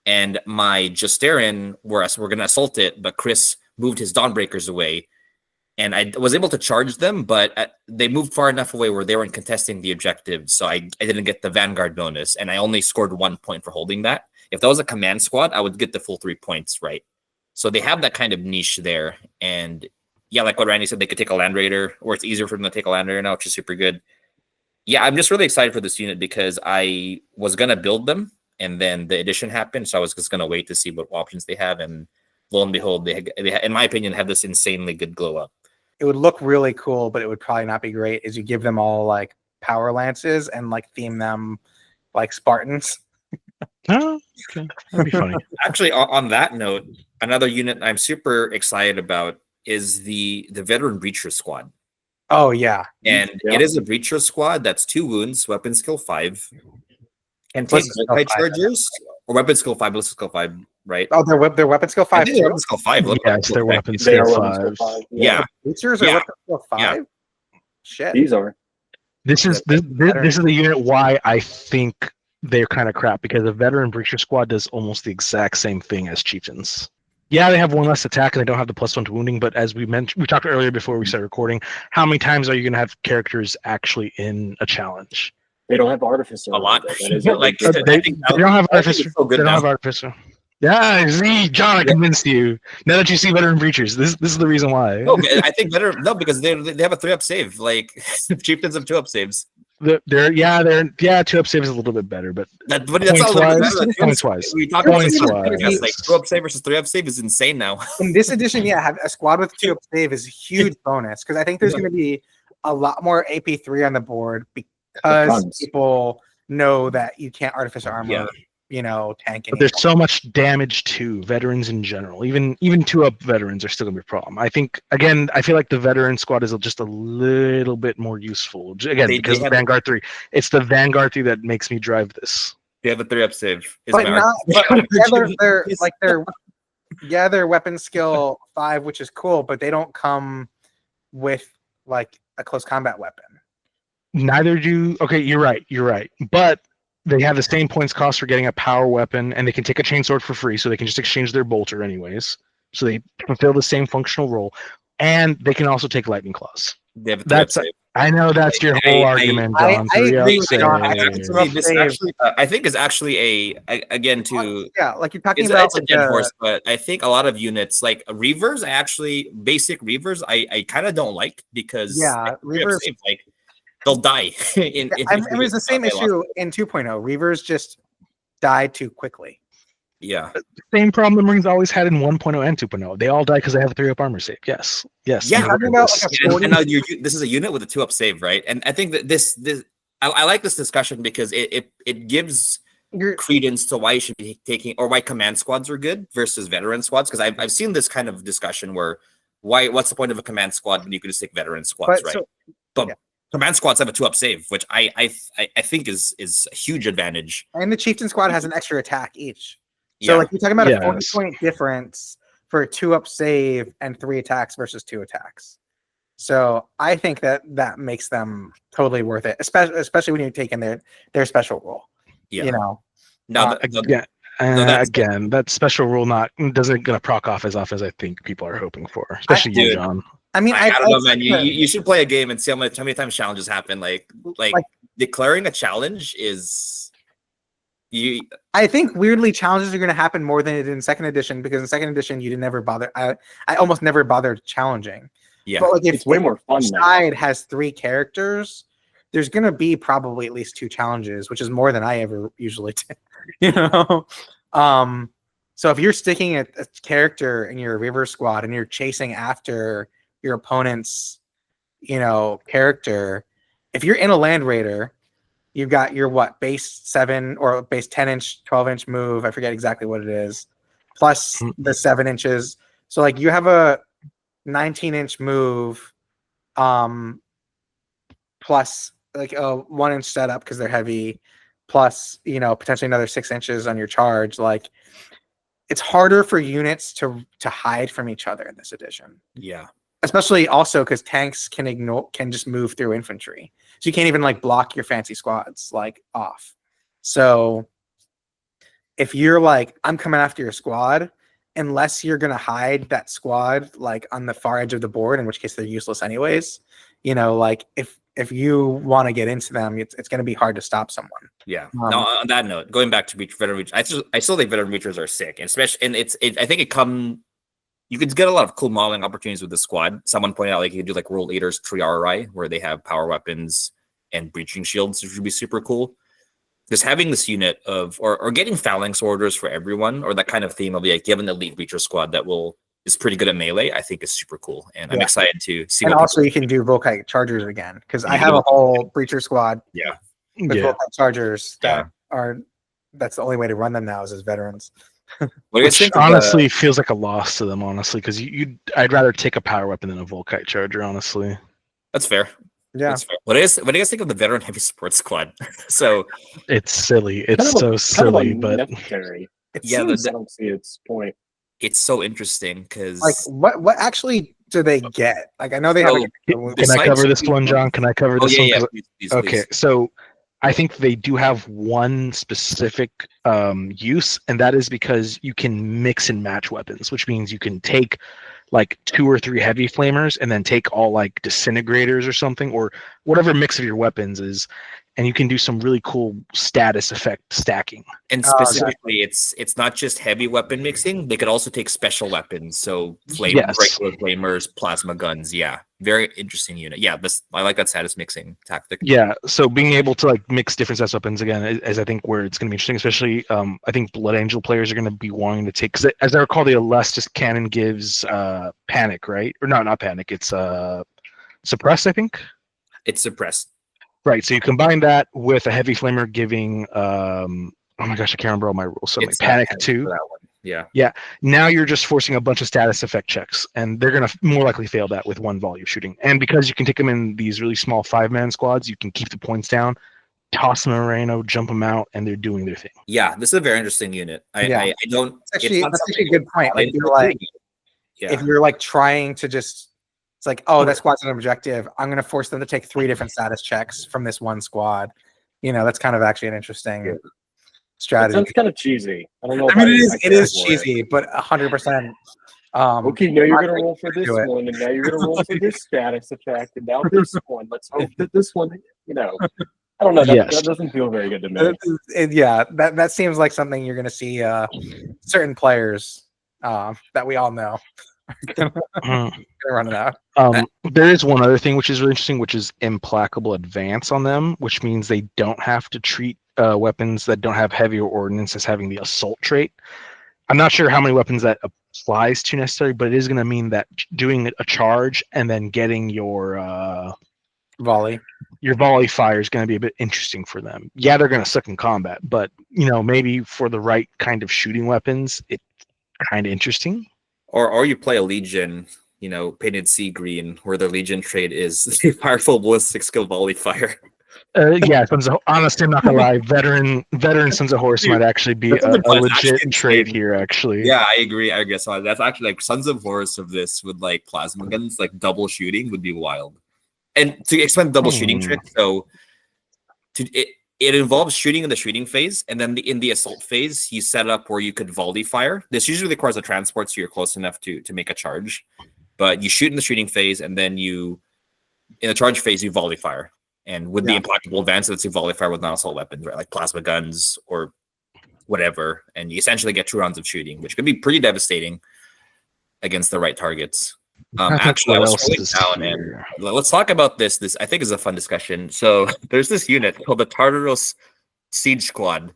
And my Justarin, we're going to assault it, but Chris moved his Dawnbreakers away. And I was able to charge them, but they moved far enough away where they weren't contesting the objective. So I didn't get the Vanguard bonus, and I only scored 1 point for holding that. If that was a command squad, I would get the full 3 points, right? So they have that kind of niche there. And yeah, like what Randy said, they could take a Land Raider, or it's easier for them to take a Land Raider now, which is super good. Yeah, I'm just really excited for this unit because I was going to build them, and then the edition happened. So I was just going to wait to see what options they have. And lo and behold, they in my opinion, have this insanely good glow up. It would look really cool, but it would probably not be great. Is you give them all like power lances and like theme them like Spartans. Oh, okay. That'd be funny. Actually, on that note, another unit I'm super excited about is the veteran Breacher squad. Oh yeah, And it is a Breacher squad that's 2 wounds, weapon skill 5, and take Ballistic skill multi 5, chargers or weapon skill 5, ballistic skill 5, right? Oh, their weapon skill I 5. think they're weapon skill 5. Yes, their weapon They are skill weapon skill 5. 5. Yeah. Features are Yeah. weapon skill 5. Yeah. Shit. These are. This is the unit why I think they're kind of crap, because the veteran Breacher squad does almost the exact same thing as Chieftains. Yeah, they have 1 less attack and they don't have the +1 to wounding, but as we mentioned, we talked earlier before we started recording, how many times are you going to have characters actually in a challenge? They don't have Artificer. A lot. That is Like, big I They think don't have I think Artificer. it's so good They don't now. have Artificer. Yeah, see, John, I Yeah. convinced you. Now that you see Veteran Breachers, this is the reason why. No, I think better because they have a 3-up save. Like chieftains have 2-up saves. They're 2-up save is a little bit better, but That's all a little bit better. Points-wise. We talk about Points-wise. like 2-up save versus 3-up save is insane now. In this edition, yeah, have a squad with 2-up save is a huge bonus because I think there's going to be a lot more AP3 on the board because people know that you can't Artificer Armor, tank. But there's so much damage to veterans in general. Even 2-up veterans are still gonna be a problem. I think I feel like the veteran squad is just a little bit more useful. Again, because of Vanguard 3. It's the Vanguard 3 that makes me drive this. They have a 3-up save. But they're weapon skill 5, which is cool, but they don't come with like a close combat weapon. Neither do. Okay, you're right. But they have the same points cost for getting a power weapon, and they can take a chainsword for free, so they can just exchange their bolter anyways. So they fulfill the same functional role, and they can also take lightning claws. They have a 3-up save. I know that's your whole argument, John. I agree with John. I think is actually again to like you're talking it's about a dead horse, but I think a lot of units like Reavers, basic Reavers, I kind of don't like because Reavers like they'll die. It was the same issue in 2.0. Reavers just died too quickly. Yeah. Same problem the Marines always had in 1.0 and 2.0. They all die because they have a 3-up armor save. Yes. Yeah. And now this is a unit with a 2-up save, right? And I think that this I like this discussion because it gives credence to why you should be taking, or why command squads are good versus veteran squads. Because I've seen this kind of discussion where what's the point of a command squad when you can just take veteran squads, right? But command squads have a 2-up save, which I think is a huge advantage. And the chieftain squad has an extra attack each. So like you're talking about a 40-point difference for a 2-up save and 3 attacks versus 2 attacks. So I think that makes them totally worth it, especially when you're taking their special rule. Yeah. Now again, that special rule doesn't gonna proc off as often as I think people are hoping for, especially you, John. I mean, I don't know, man. You should play a game and see how many times challenges happen. Like declaring a challenge is. I think weirdly challenges are going to happen more than it did in second edition, because in second edition you didn't ever bother. I almost never bothered challenging. Yeah, but like it's way more fun. Side has 3 characters. There's going to be probably at least 2 challenges, which is more than I ever usually do. So if you're sticking a character in your river squad and you're chasing after your opponent's, character, if you're in a land raider. You've got your base 7 or base 10-inch, 12-inch move. I forget exactly what it is, plus the 7 inches. So like you have a 19-inch move, plus like a 1-inch setup because they're heavy, plus potentially another 6 inches on your charge. Like it's harder for units to hide from each other in this edition. Yeah. Especially also because tanks can just move through infantry, so you can't even like block your fancy squads off. So if you're like, I'm coming after your squad, unless you're gonna hide that squad on the far edge of the board, in which case they're useless anyways. If you want to get into them, it's gonna be hard to stop someone. Yeah. Now on that note, going back to veteran breachers, I still think veteran breachers are sick, and especially I think you could get a lot of cool modeling opportunities with the squad. Someone pointed out you could do World Eaters Triarii, where they have power weapons and breaching shields, which would be super cool. Just having this unit or getting phalanx orders for everyone, or that kind of theme of given the elite breacher squad that is pretty good at melee, I think is super cool. And I'm excited to see. And also you can do Volkite Chargers again, because I have a whole breacher squad. Yeah. With Volkite Chargers that's the only way to run them now is as veterans. Which honestly feels like a loss to them, honestly, because I'd rather take a power weapon than a Volkite Charger, honestly. That's fair. Yeah. That's fair. What do you guys think of the veteran heavy support squad? So it's silly. It's so silly, but necessary. I don't see its point. It's so interesting because what actually do they get? I know they have. Can I cover this one, John? Can I cover this one? Yeah, please. Okay, so I think they do have one specific use, and that is because you can mix and match weapons, which means you can take 2 or 3 heavy flamers and then take all disintegrators or something, or whatever mix of your weapons is, and you can do some really cool status effect stacking. And specifically, it's not just heavy weapon mixing. They could also take special weapons, so regular flamers, plasma guns. Yeah, very interesting unit. Yeah, I like that status mixing tactic. Yeah, so being able to like mix different sets of weapons again is I think where it's going to be interesting. Especially, I think Blood Angel players are going to be wanting to take, because as I recall, the Alestis cannon gives panic, right? Or not panic. It's suppress. I think it's suppressed. Right, so you combine that with a heavy flamer giving, oh my gosh, I can't remember all my rules. So panic 2. That one. Yeah. Yeah. Now you're just forcing a bunch of status effect checks, and they're going to more likely fail that with one volley of shooting. And because you can take them in these really small 5-man squads, you can keep the points down, toss them in Moreno, jump them out, and they're doing their thing. Yeah, this is a very interesting unit. I don't. That's actually a good point. Like, if you're like trying to just. It's like, oh, that squad's an objective. I'm going to force them to take 3 different status checks from this one squad. That's kind of actually an interesting strategy. It sounds kind of cheesy. I don't know. I mean, it is cheesy, but 100%. Okay, now you're going to roll for this one, and now you're going to roll for this status effect, and now this one. Let's hope that this one, I don't know. That doesn't feel very good to me. Yeah, that seems like something you're going to see certain players that we all know. Run it out. There is one other thing which is really interesting, which is implacable advance on them, which means they don't have to treat weapons that don't have heavier ordnance as having the assault trait. I'm not sure how many weapons that applies to necessarily, but it is going to mean that doing a charge and then getting your volley fire is going to be a bit interesting for them. Yeah, they're going to suck in combat, but maybe for the right kind of shooting weapons, it's kind of interesting. Or you play a Legion, painted sea green, where their Legion trait is the powerful ballistic skill volley fire. Yeah, honestly, I'm not gonna lie. Veteran Sons of Horus might actually be a legit trait here. Actually, yeah, I agree. I guess that's actually like Sons of Horus of this with like plasma guns, like double shooting would be wild. And to explain the double shooting trick, so it involves shooting in the shooting phase, and then in the assault phase, you set up where you could volley fire. This usually requires a transport, so you're close enough to make a charge. But you shoot in the shooting phase, and then in the charge phase, you volley fire. And with the implacable advance, let's do volley fire with non-assault weapons, right? Like plasma guns or whatever. And you essentially get 2 rounds of shooting, which could be pretty devastating against the right targets. Actually, I was scrolling down, and let's talk about this. This I think is a fun discussion. So there's this unit called the Tartaros Siege Squad.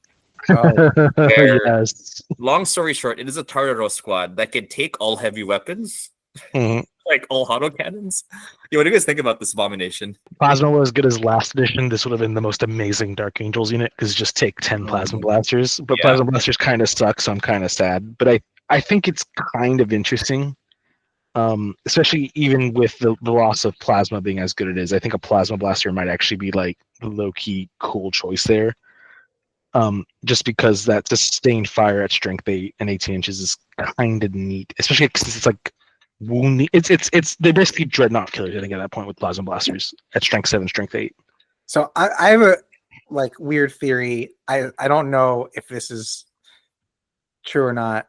Yes. Long story short, it is a Tartaros squad that can take all heavy weapons, like all autocannons. What do you guys think about this abomination? Plasma was as good as last edition. This would have been the most amazing Dark Angels unit, because just take 10 plasma blasters. But plasma blasters kind of suck, so I'm kind of sad. But I think it's kind of interesting. Especially even with the loss of plasma being as good as it is, I think a plasma blaster might actually be like a low-key cool choice there. Just because that sustained fire at strength 8 and 18 inches is kind of neat, especially since it's like wounding. It's they're basically dreadnought killers. I think at that point with plasma blasters at strength 7, strength 8. So I have a weird theory. I don't know if this is true or not.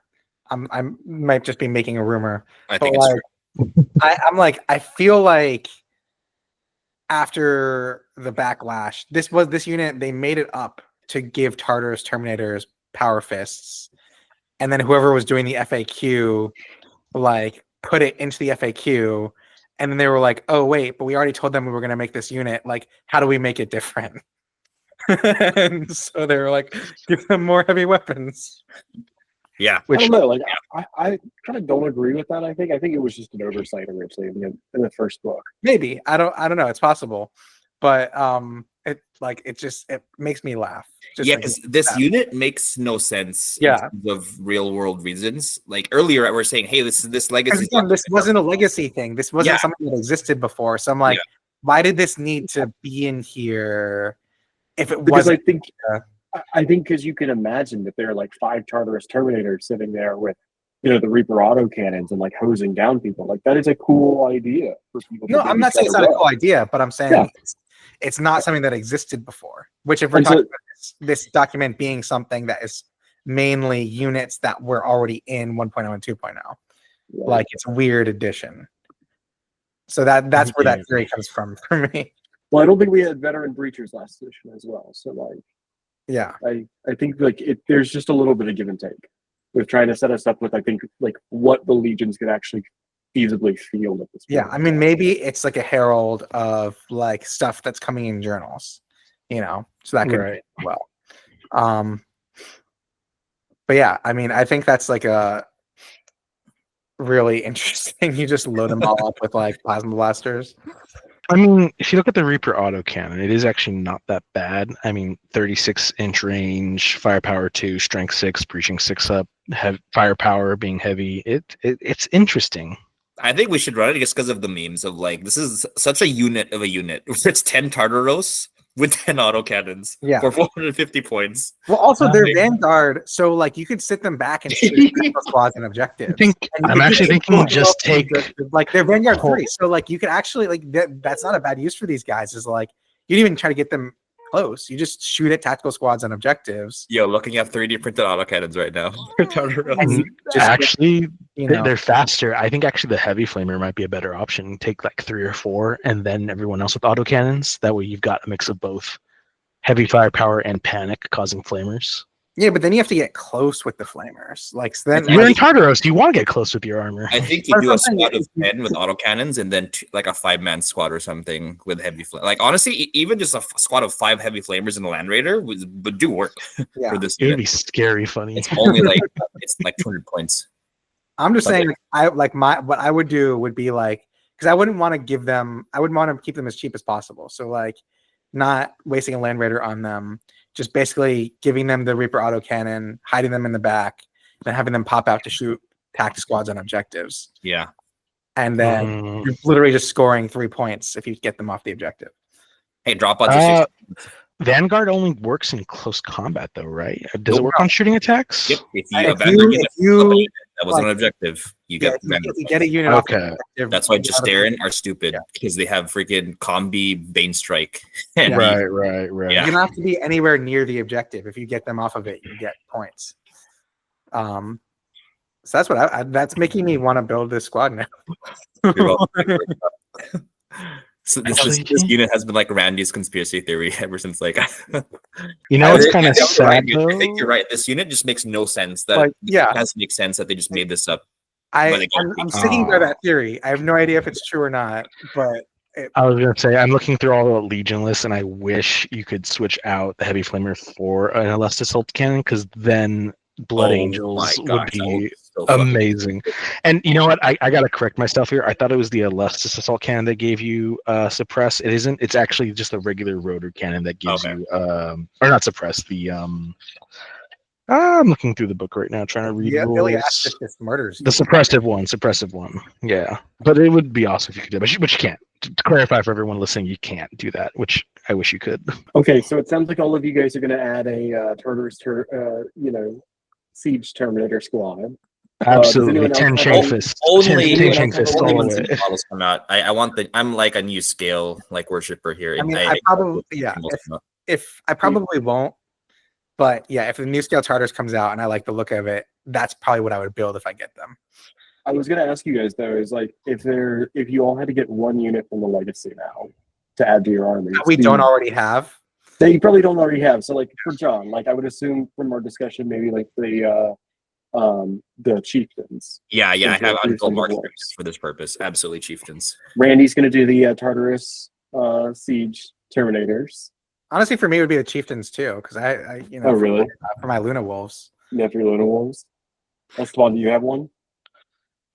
I might just be making a rumor. I think it's true. I feel like after the backlash, this unit, they made it up to give Tartarus Terminators power fists, and then whoever was doing the FAQ put it into the FAQ, and then they were like, oh wait, but we already told them we were going to make this unit, how do we make it different? And so they were like, give them more heavy weapons. Yeah, I don't know. I kind of don't agree with that. I think it was just an oversight originally in the first book. Maybe I don't know. It's possible, but it makes me laugh. Because this unit makes no sense. In terms of real world reasons. Like earlier, we're saying, hey, this legacy. Again, this wasn't a legacy thing. This wasn't something that existed before. So I'm like, why did this need to be in here? If it wasn't, I think because you can imagine that there are 5 Tartarus Terminators sitting there with, the Reaper autocannons and hosing down people. That is a cool idea for people. No, I'm not saying it's not a cool idea, but I'm saying it's not something that existed before. Which, if we're talking about this document being something that is mainly units that were already in 1.0 and 2.0, it's a weird addition. So that's where that theory comes from for me. Well, I don't think we had veteran breachers last edition as well. So like, Yeah. I think like there's just a little bit of give and take with trying to set us up with, I think, like what the legions could actually feasibly field at this point. Yeah. I mean, maybe it's like a herald of like stuff that's coming in journals, so that could Right. well. But yeah, I mean, I think that's like a really interesting. You just load them all up with like plasma blasters. I mean, if you look at the Reaper autocannon, it is actually not that bad. I mean, 36-inch range, firepower 2, strength 6, breaching 6 up, firepower being heavy. It's interesting. I think we should run it just because of the memes of like, this is such a unit of a unit. It's 10 Tartaros with 10 autocannons for 450 points. Well, also they're Vanguard, so like you could sit them back and shoot squads and objectives. I'm actually thinking just take like they're Vanguard 3, so like you could actually like that's not a bad use for these guys. Is like you didn't even try to get them close. You just shoot at tactical squads and objectives. Yo, looking at 3D printed autocannons right now. Actually, they're faster. I think actually the heavy flamer might be a better option. Take like 3 or 4, and then everyone else with autocannons. That way you've got a mix of both heavy firepower and panic causing flamers. Yeah, but then you have to get close with the flamers. Like so then you're in Tartaros. You want to get close with your armor. I think you do a squad of 10 with autocannons and then like a 5-man squad or something with heavy flame. Like honestly, even just a squad of 5 heavy flamers in the Land Raider would do work for this. It would be scary funny. It's only like it's like 200 points. I'm just saying, what I would do would be like, because I wouldn't want to give them, I wouldn't want to keep them as cheap as possible. So like, not wasting a Land Raider on them. Just basically giving them the Reaper autocannon, hiding them in the back, then having them pop out to shoot tactic squads on objectives. Yeah. And then you're literally just scoring 3 points if you get them off the objective. Hey, drop on Vanguard only works in close combat though, right? Does it work on shooting attacks? Yep. If you that was an objective. You get you get a unit off. That's why Justarin are stupid because they have freaking combi Bane Strike. Right. You don't have to be anywhere near the objective. If you get them off of it, you get points. So that's what that's making me want to build this squad now. So this unit has been like Randy's conspiracy theory ever since like it's kind of sad. I think you're right. This unit just makes no sense. That it has to make sense that they just made this up. I'm sticking by that theory. I have no idea if it's true or not, but I was gonna say I'm looking through all the Legion lists, and I wish you could switch out the heavy flamer for an Alestis assault cannon, because then Blood Angels would be amazing. And you know what? I gotta correct myself here. I thought it was the Alestis assault cannon that gave you suppress. It isn't. It's actually just a regular rotor cannon that gives you or not suppress. The I'm looking through the book right now, trying to read rules. Murders. The suppressive one. Yeah, but it would be awesome if you could do it, but you can't. To clarify for everyone listening, you can't do that, which I wish you could. Okay, so it sounds like all of you guys are going to add a Tartarus, Siege Terminator squad. Absolutely, 10 chain fists. Only 10 chain fists all the when way. models come out. I'm like a new scale like worshiper here. I mean, I probably if I probably won't. But yeah, if the new scale Tartarus comes out and I like the look of it, that's probably what I would build if I get them. I was going to ask you guys though, is like if you all had to get one unit from the Legacy now to add to your army that we don't already have. That you probably don't already have. So like for John, like I would assume from our discussion, maybe like the chieftains. Yeah, I have uncle Mark for this purpose. Absolutely, chieftains. Randy's going to do the Tartarus Siege Terminators. Honestly, for me, it would be the chieftains too, because I Oh, really? For my Luna Wolves. Yeah, for your Luna Wolves. Esteban, do you have one?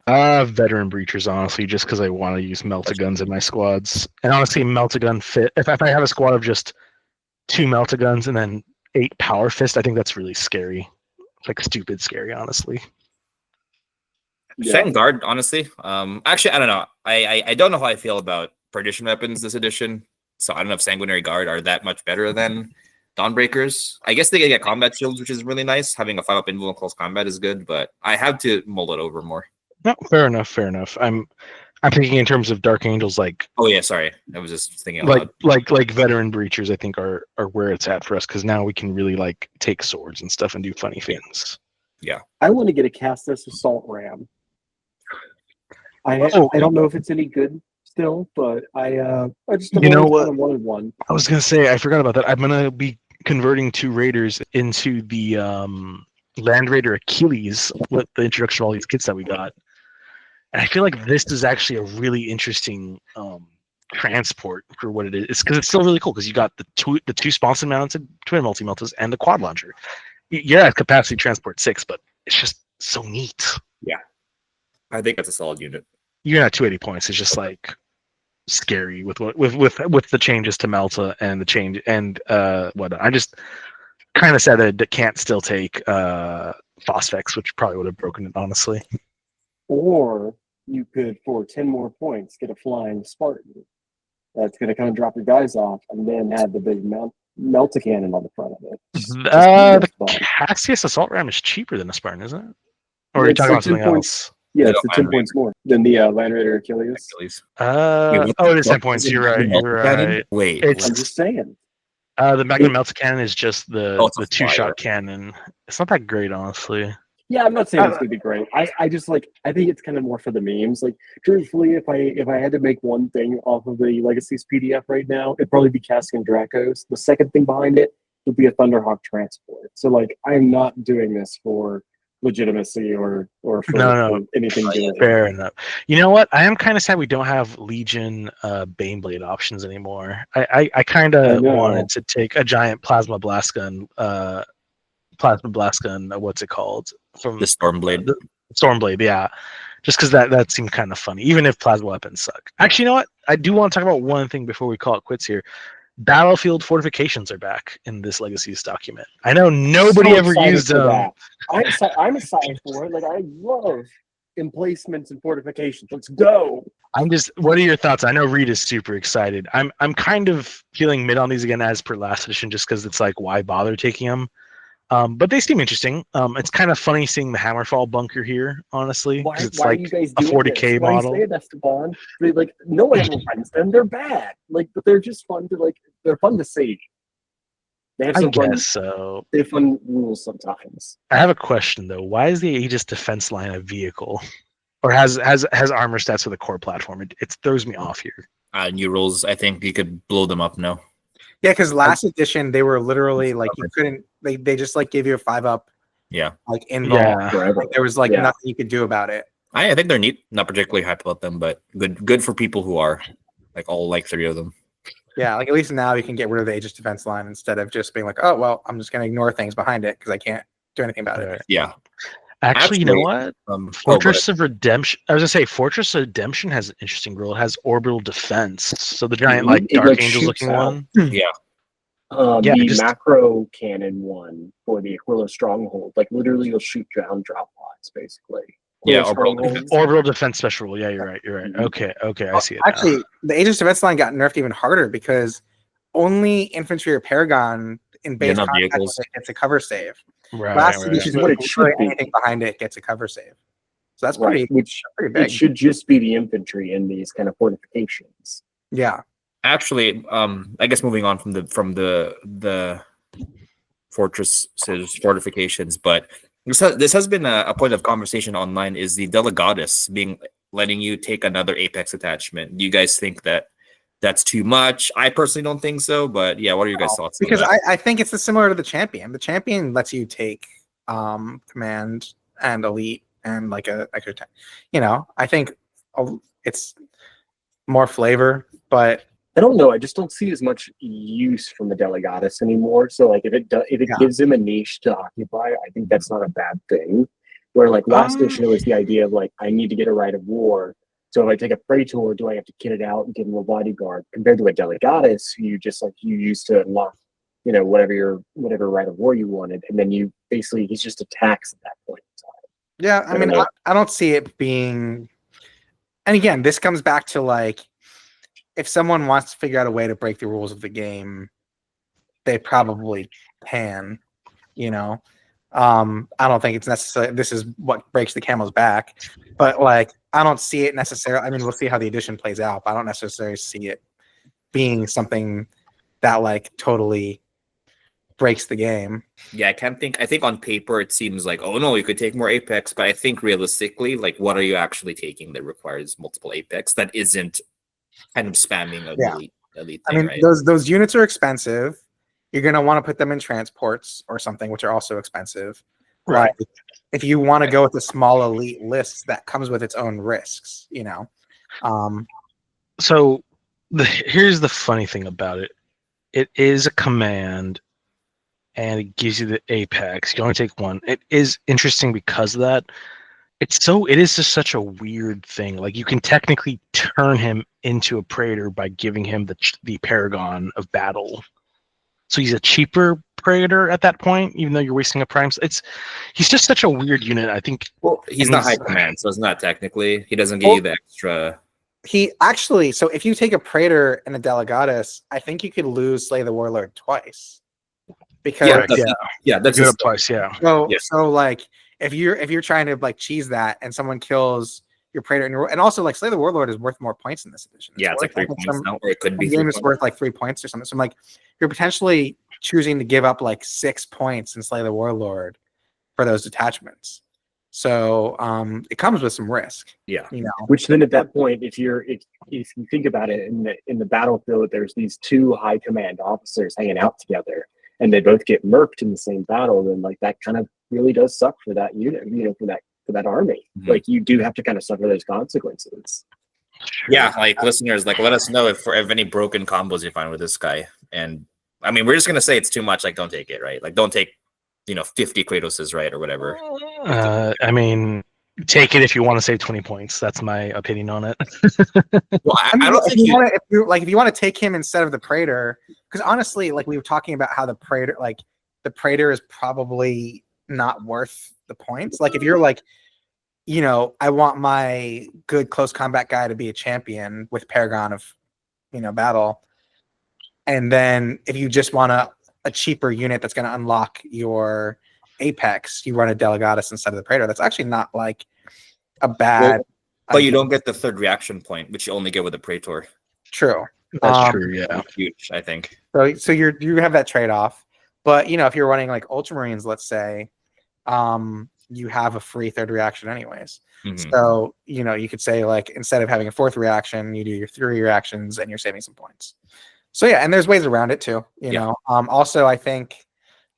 Veteran breachers, honestly, just because I want to use meltaguns in my squads. And honestly, meltagun fit. If I have a squad of just 2 meltaguns and then 8 power fist, I think that's really scary. Like stupid scary, honestly. Vanguard, honestly. Actually, I don't know. I don't know how I feel about perdition weapons this edition. So I don't know if Sanguinary Guard are that much better than Dawnbreakers. I guess they can get combat shields, which is really nice. Having a 5-up invul in close combat is good, but I have to mull it over more. No, fair enough. I'm thinking in terms of Dark Angels, like. Oh yeah, sorry. I was just thinking. Like veteran breachers, I think are where it's at for us, because now we can really like take swords and stuff and do funny things. Yeah. I want to get a Castus Assault Ram. I don't know if it's any good still, but I just You know always what? kind of wanted one. I was gonna say I forgot about that. I'm gonna be converting 2 Raiders into the Land Raider Achilles with the introduction of all these kits that we got. And I feel like this is actually a really interesting transport for what it is. It's because it's still really cool because you got the two sponson mounted twin multi meltas and the quad launcher. You're at capacity transport 6, but it's just so neat. Yeah, I think that's a solid unit. You're at 280 points. It's just like scary with the changes to Melta and the change and what I just kind of said that it can't still take Phosphex, which probably would have broken it honestly. Or you could, for 10 more points, get a flying Spartan. That's going to kind of drop your guys off, and then have the big melta cannon on the front of it. The Cassius assault ram is cheaper than a Spartan, isn't it? Or are you talking about something else? Yeah, The it's the 10 Land points more than the Land Raider Achilles. Wait, Oh, it is 10 points. You're right. You're right. Wait, It's- I'm just saying. The Magnum Melta cannon is just the it's a two-shot flyer. cannon. It's not that great, honestly. Yeah, I'm not saying it's gonna be great. I just like, I think it's kind of more for the memes. Like, truthfully, if I had to make one thing off of the Legacies PDF right now, it'd probably be Cassian Dracos. The second thing behind it would be a Thunderhawk transport. So like, I'm not doing this for legitimacy or for, No. for anything good. Fair enough. You know what? I am kind of sad we don't have Legion Baneblade options anymore. I kind I of know. wanted to take a giant plasma blast gun. What's it called? From The Stormblade. the Stormblade, yeah. Just because that seemed kind of funny, even if plasma weapons suck. Actually, you know what? I do want to talk about one thing before we call it quits here. Battlefield fortifications are back in this Legacies document. I know nobody So ever excited used for them. that. I'm excited for it. Like, I love emplacements and fortifications. Let's go. What are your thoughts? I know Reed is super excited. I'm kind of feeling mid on these again as per last edition, just because it's like, why bother taking them? But they seem interesting. It's kind of funny seeing the Hammerfall bunker here, honestly, Why, because it's why like are you guys a doing 40K this? Why model. say that, Esteban? Like, no one ever finds them. They're bad. Like, but they're just fun to like. They're fun to see. They have I some fun. guess so. They have fun rules sometimes. I have a question though. Why is the Aegis defense line a vehicle, or has armor stats for the core platform? It throws me off here. New rules. I think you could blow them up now. Yeah, because last edition they were literally like you couldn't. They just like gave you a 5-up. Yeah. Like involved. Yeah. Forever. Like, there was like Yeah. nothing you could do about it. I think they're neat. Not particularly hyped about them, but good for people who are like all like 3 of them. Yeah, like at least now you can get rid of the Aegis defense line instead of just being like, oh well, I'm just gonna ignore things behind it because I can't do anything about it. Right. Yeah. Actually, you know what? Fortress. Fortress of Redemption. I was gonna say Fortress of Redemption has an interesting rule. It has orbital defense. So the giant like It, Dark like, Angels shoots looking out. one. Yeah. Yeah, The just- macro cannon one for the Aquila Stronghold, like literally you'll shoot down drop pods basically. Yeah, Aquila orbital Stronghold. defense. Orbital defense special rule. Yeah, you're right. Mhm. Okay, I see it. now. Actually, the Aegis defense line got nerfed even harder because only infantry or Paragon in base not contact vehicles. with it gets a cover save. Right, Last right. edition, Which is what it should be. anything behind it gets a cover save. So that's Right, which pretty it big. should just be the infantry in these kind of fortifications. Yeah. Actually, I guess moving on from the fortifications, but this has been a point of conversation online. Is the Delegatus letting you take another Apex attachment? Do you guys think that that's too much? I personally don't think so, but yeah, what are your guys' thoughts? Because on that? I think it's similar to the champion. The champion lets you take command and elite and like a extra 10. You know, I think it's more flavor, but I don't know. I just don't see as much use from the Delegatus anymore. So like if it Yeah. gives him a niche to occupy, I think that's not a bad thing. Where like last edition it was the idea of like I need to get a right of war. So if I take a Praetor, do I have to kit it out and give him a bodyguard? Compared to a Delegatus, who you just like you used to unlock, you know, whatever right of war you wanted, and then you basically he's just a tax at that point in time. yeah, I mean, I don't see it being. And again, this comes back to like, if someone wants to figure out a way to break the rules of the game, they probably can. You know, I don't think it's necessary. This is what breaks the camel's back, but like, I don't see it necessarily. I mean, we'll see how the edition plays out, but I don't necessarily see it being something that like totally breaks the game. Yeah, I think on paper it seems like, oh no, you could take more Apex, but I think realistically, like, what are you actually taking that requires multiple Apex that isn't kind of spamming an Yeah. elite I thing, mean, right? those units are expensive. You're gonna want to put them in transports or something, which are also expensive. Right. Like, if you want to go with a small elite list, that comes with its own risks, you know. So here's the funny thing about it. It is a command, and it gives you the apex. You only take one. It is interesting because of that. It is just such a weird thing. Like, you can technically turn him into a praetor by giving him the paragon of battle. So he's a cheaper praetor at that point, even though you're wasting a prime. He's just such a weird unit. I think. Well, he's and not high command, so it's not technically. He doesn't give Well, you the extra. He actually, so if you take a Praetor and a Delegatus, I think you could lose Slay the Warlord twice. Because That's good just up twice. Yeah. so like if you're trying to like cheese that and someone kills your Praetor and also like Slay the Warlord is worth more points in this edition. it's like 3 points now, or it could be the game 3 is points. worth like 3 points or something. So I'm like, you're potentially choosing to give up like 6 points in Slay the Warlord for those detachments. So it comes with some risk. Yeah. You know. Which then at that point, if you think about it in the battlefield, there's these two high command officers hanging out together, and they both get murked in the same battle, then like that kind of really does suck for that unit, for that army. Mhm. Like, you do have to kind of suffer those consequences. Yeah, like listeners, like let us know if any broken combos you find with this guy. And I mean, we're just gonna say it's too much. Like, don't take it, right? Like, don't take 50 Kratoses, right, or whatever. I mean, take it if you want to save 20 points. That's my opinion on it. Well, I mean, don't think if you want to take him instead of the Praetor, because honestly, like we were talking about how the Praetor is probably not worth the points. Like, if you're like, I want my good close combat guy to be a champion with Paragon of, battle, and then if you just want a cheaper unit that's going to unlock your Apex, you run a Delegatus instead of the Praetor. That's actually not like a bad. But you don't get the third reaction point, which you only get with a Praetor. True. That's true. Yeah. Huge, I think. So you have that trade off, but if you're running like Ultramarines, let's say, you have a free third reaction anyways. Mhm. So you could say, like, instead of having a fourth reaction, you do your 3 reactions and you're saving some points. So yeah, and there's ways around it too. Also, I think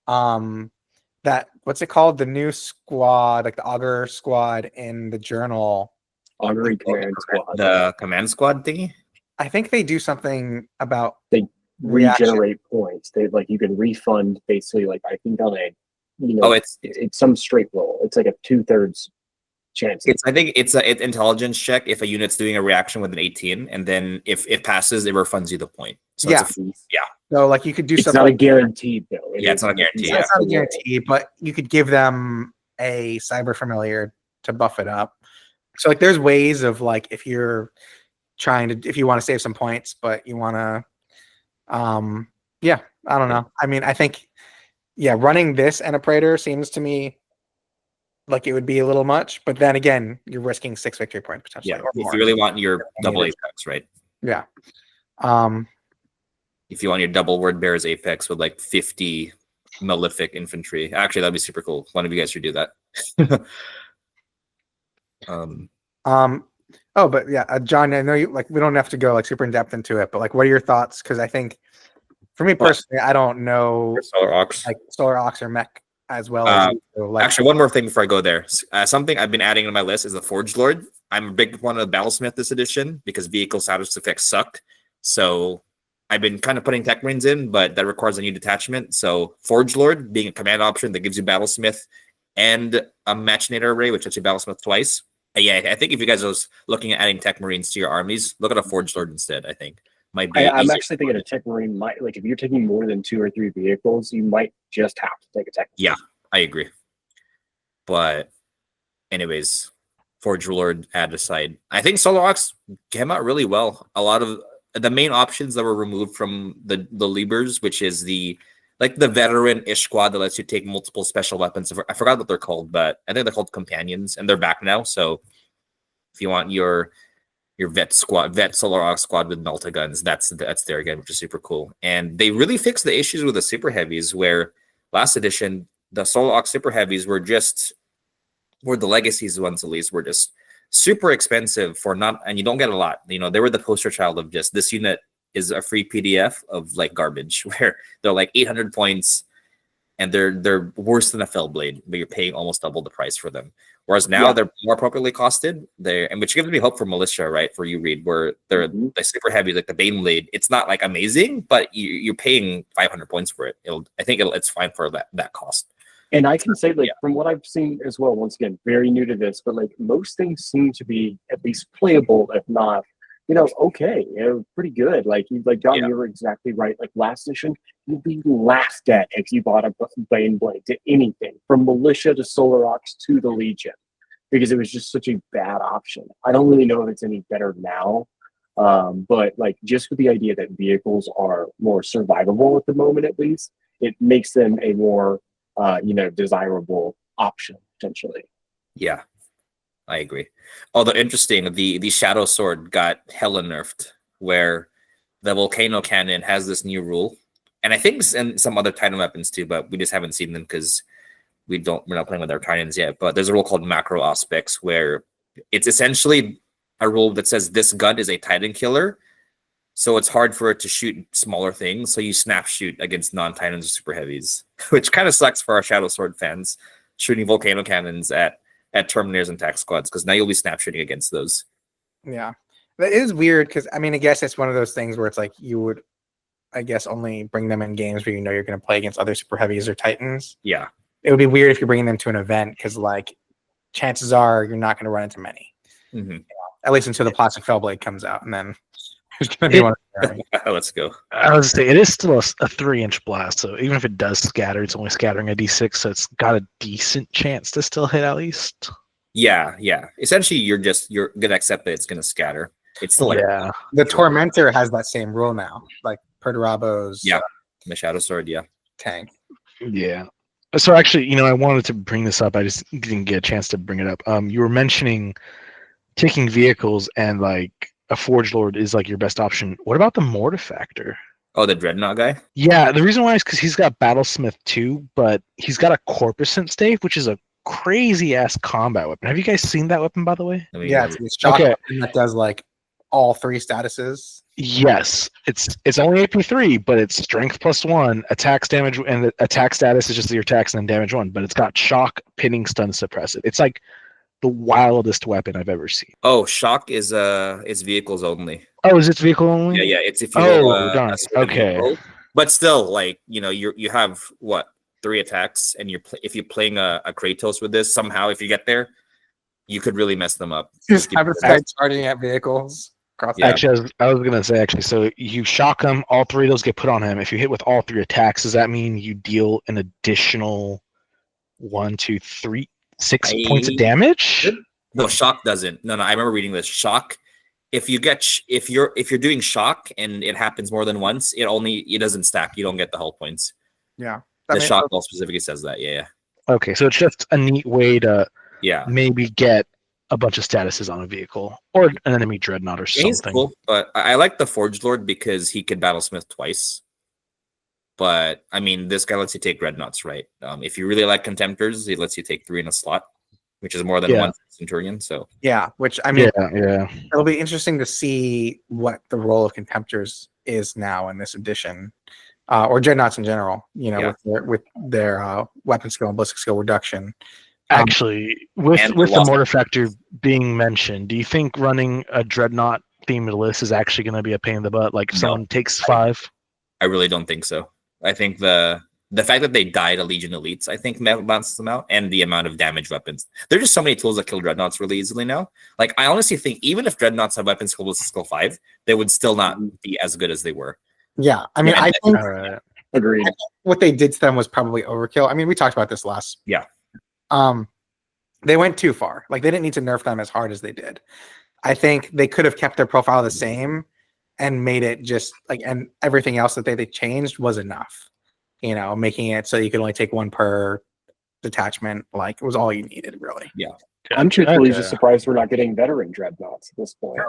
that what's it called? The new squad, like the Augur squad in the journal. Augury command squad. The command squad thingy? I think they do something about They reaction. regenerate points. They you can refund basically, like, I think on a it's some straight roll. It's like a 2/3 chance. I think it's an intelligence check if a unit's doing a reaction with an 18, and then if it passes, it refunds you the point. So Yeah. it's So like you could do It's something. not a guaranteed though. It's not a guarantee. It's not a guarantee, but you could give them a cyber familiar to buff it up. So like there's ways of, like, if you want to save some points, but you want to, I don't know. I mean, I think, running this and a Praetor seems to me like it would be a little much, but then again, you're risking 6 victory points potentially. Yeah, or more. if you really want your double apex, right? Yeah. If you want your double word bearers apex with like 50 malefic infantry, actually that'd be super cool. One of you guys should do that. But yeah, John, I know you, like, we don't have to go like super in depth into it, but like, what are your thoughts? Because I think, for me personally, I don't know Solar Ox. like Solar Ox or Mech as well as you. So, like, actually, one more thing before I go there. Something I've been adding to my list is the Forge Lord. I'm a big one of the Battlesmith this edition because vehicle status effects suck. So I've been kind of putting Tech Marines in, but that requires a new detachment. So Forge Lord being a command option that gives you Battlesmith and a Machinator Array, which lets you Battlesmith twice. I think if you guys are looking at adding Tech Marines to your armies, look at a Forge Lord instead. I think might be. I'm actually thinking a Tech Marine might, like, if you're taking more than 2 or 3 vehicles, you might just have to take a Tech Marine. Yeah, I agree. But anyways, Forge Lord add aside, I think Solar Ox came out really well. A lot of the main options that were removed from the Libers, which is the veteran-ish squad that lets you take multiple special weapons. I forgot what they're called, but I think they're called companions, and they're back now. So if you want your vet Solar Ox squad with Melta guns, that's there again, which is super cool. And they really fixed the issues with the super heavies, where last edition the Solar Ox super heavies were the Legacies ones, at least, were just super expensive for not, and you don't get a lot. You know, they were the poster child of just this unit is a free PDF of like garbage, where they're like 800 points, and they're worse than a fell blade, but you're paying almost double the price for them. Whereas now they're more appropriately costed. And which gives me hope for militia, right? For you, Reed, where they're like super heavy, like the Bane blade. It's not like amazing, but you're paying 500 points for it. It's fine for that cost. And I can say, like, from what I've seen as well, once again, very new to this, but like most things seem to be at least playable, if not, okay, pretty good. Like John, you were exactly right. Like last edition, you'd be laughed at if you bought a Bane blade to anything, from militia to Solar Ox to the Legion, because it was just such a bad option. I don't really know if it's any better now, but like just with the idea that vehicles are more survivable at the moment, at least, it makes them a more desirable option potentially. Yeah, I agree. Although interesting, the Shadow Sword got hella nerfed, where the Volcano Cannon has this new rule, and I think and some other Titan weapons too, but we just haven't seen them because we're not playing with our Titans yet. But there's a rule called Macro Aspects, where it's essentially a rule that says this gun is a Titan killer, so it's hard for it to shoot smaller things. So you snap shoot against non-Titans or super heavies, which kind of sucks for our Shadow Sword fans, shooting Volcano Cannons at Terminators and Tac Squads, because now you'll be snap shooting against those. Yeah, that is weird, because I mean, I guess it's one of those things where it's like you would, I guess, only bring them in games where you're going to play against other super heavies or Titans. Yeah, it would be weird if you're bringing them to an event, because like chances are you're not going to run into many, at least until the Plastic Fellblade comes out, and then there's going to be one. Let's go. I was say it is still a 3-inch blast, so even if it does scatter, it's only scattering a d6, so it's got a decent chance to still hit at least. Yeah. Essentially, you're gonna accept that it's gonna scatter. It's still The Tormentor has that same rule now, like Perturabo's the Shadow Sword, tank. Yeah. So actually, I wanted to bring this up. I just didn't get a chance to bring it up. You were mentioning taking vehicles, and like a Forge Lord is like your best option. What about the Mortifactor? Oh, the Dreadnought guy? Yeah, the reason why is because he's got Battlesmith too, but he's got a Corpuscent Stave, which is a crazy ass combat weapon. Have you guys seen that weapon, by the way? It's a shock weapon that does like all 3 statuses. Yes, it's only AP3, but it's strength +1, attacks damage, and the attack status is just your attacks and then damage 1. But it's got shock, pinning, stun, suppressive. It's like the wildest weapon I've ever seen. Oh, shock is vehicles only. Oh, is it vehicle only? Yeah. It's if you darn. Okay. Vehicle. But still, like you have what 3 attacks, and if you're playing a Kratos with this, somehow if you get there, you could really mess them up. Just have it starting at vehicles. Actually, I was gonna say so you shock him, all 3 of those get put on him. If you hit with all 3 attacks, does that mean you deal an additional 1, 2, 3, 6 points of damage? No, shock doesn't. No, I remember reading this. Shock, if you're doing shock and it happens more than once, it doesn't stack. You don't get the hull points. Yeah. The shock ball specifically says that. Yeah. Okay, so it's just a neat way to maybe get a bunch of statuses on a vehicle or an enemy dreadnought or something. He's cool, but I like the Forge Lord because he can Battlesmith twice. But I mean, this guy lets you take dreadnoughts, right? If you really like Contemptors, he lets you take 3 in a slot, which is more than 1 Centurion. So which I mean, it'll be interesting to see what the role of Contemptors is now in this edition, or dreadnoughts in general. With their weapon skill and ballistic skill reduction. Actually, with the Mortifactor being mentioned, do you think running a dreadnought themed list is actually going to be a pain in the butt? Like if someone takes 5? I really don't think so. I think the fact that they died to Legion Elites, I think balances them out, and the amount of damage weapons. There's just so many tools that kill dreadnoughts really easily now. Like I honestly think even if dreadnoughts have weapon skill 5, they would still not be as good as they were. Yeah, I mean, I think agreed. What they did to them was probably overkill. I mean, we talked about this last. Yeah. They went too far. Like they didn't need to nerf them as hard as they did. I think they could have kept their profile the same and made it just like, and everything else that they changed was enough. Making it so you could only take 1 per detachment. Like it was all you needed, really. Yeah. I'm truthfully just surprised we're not getting veteran dreadnoughts at this point.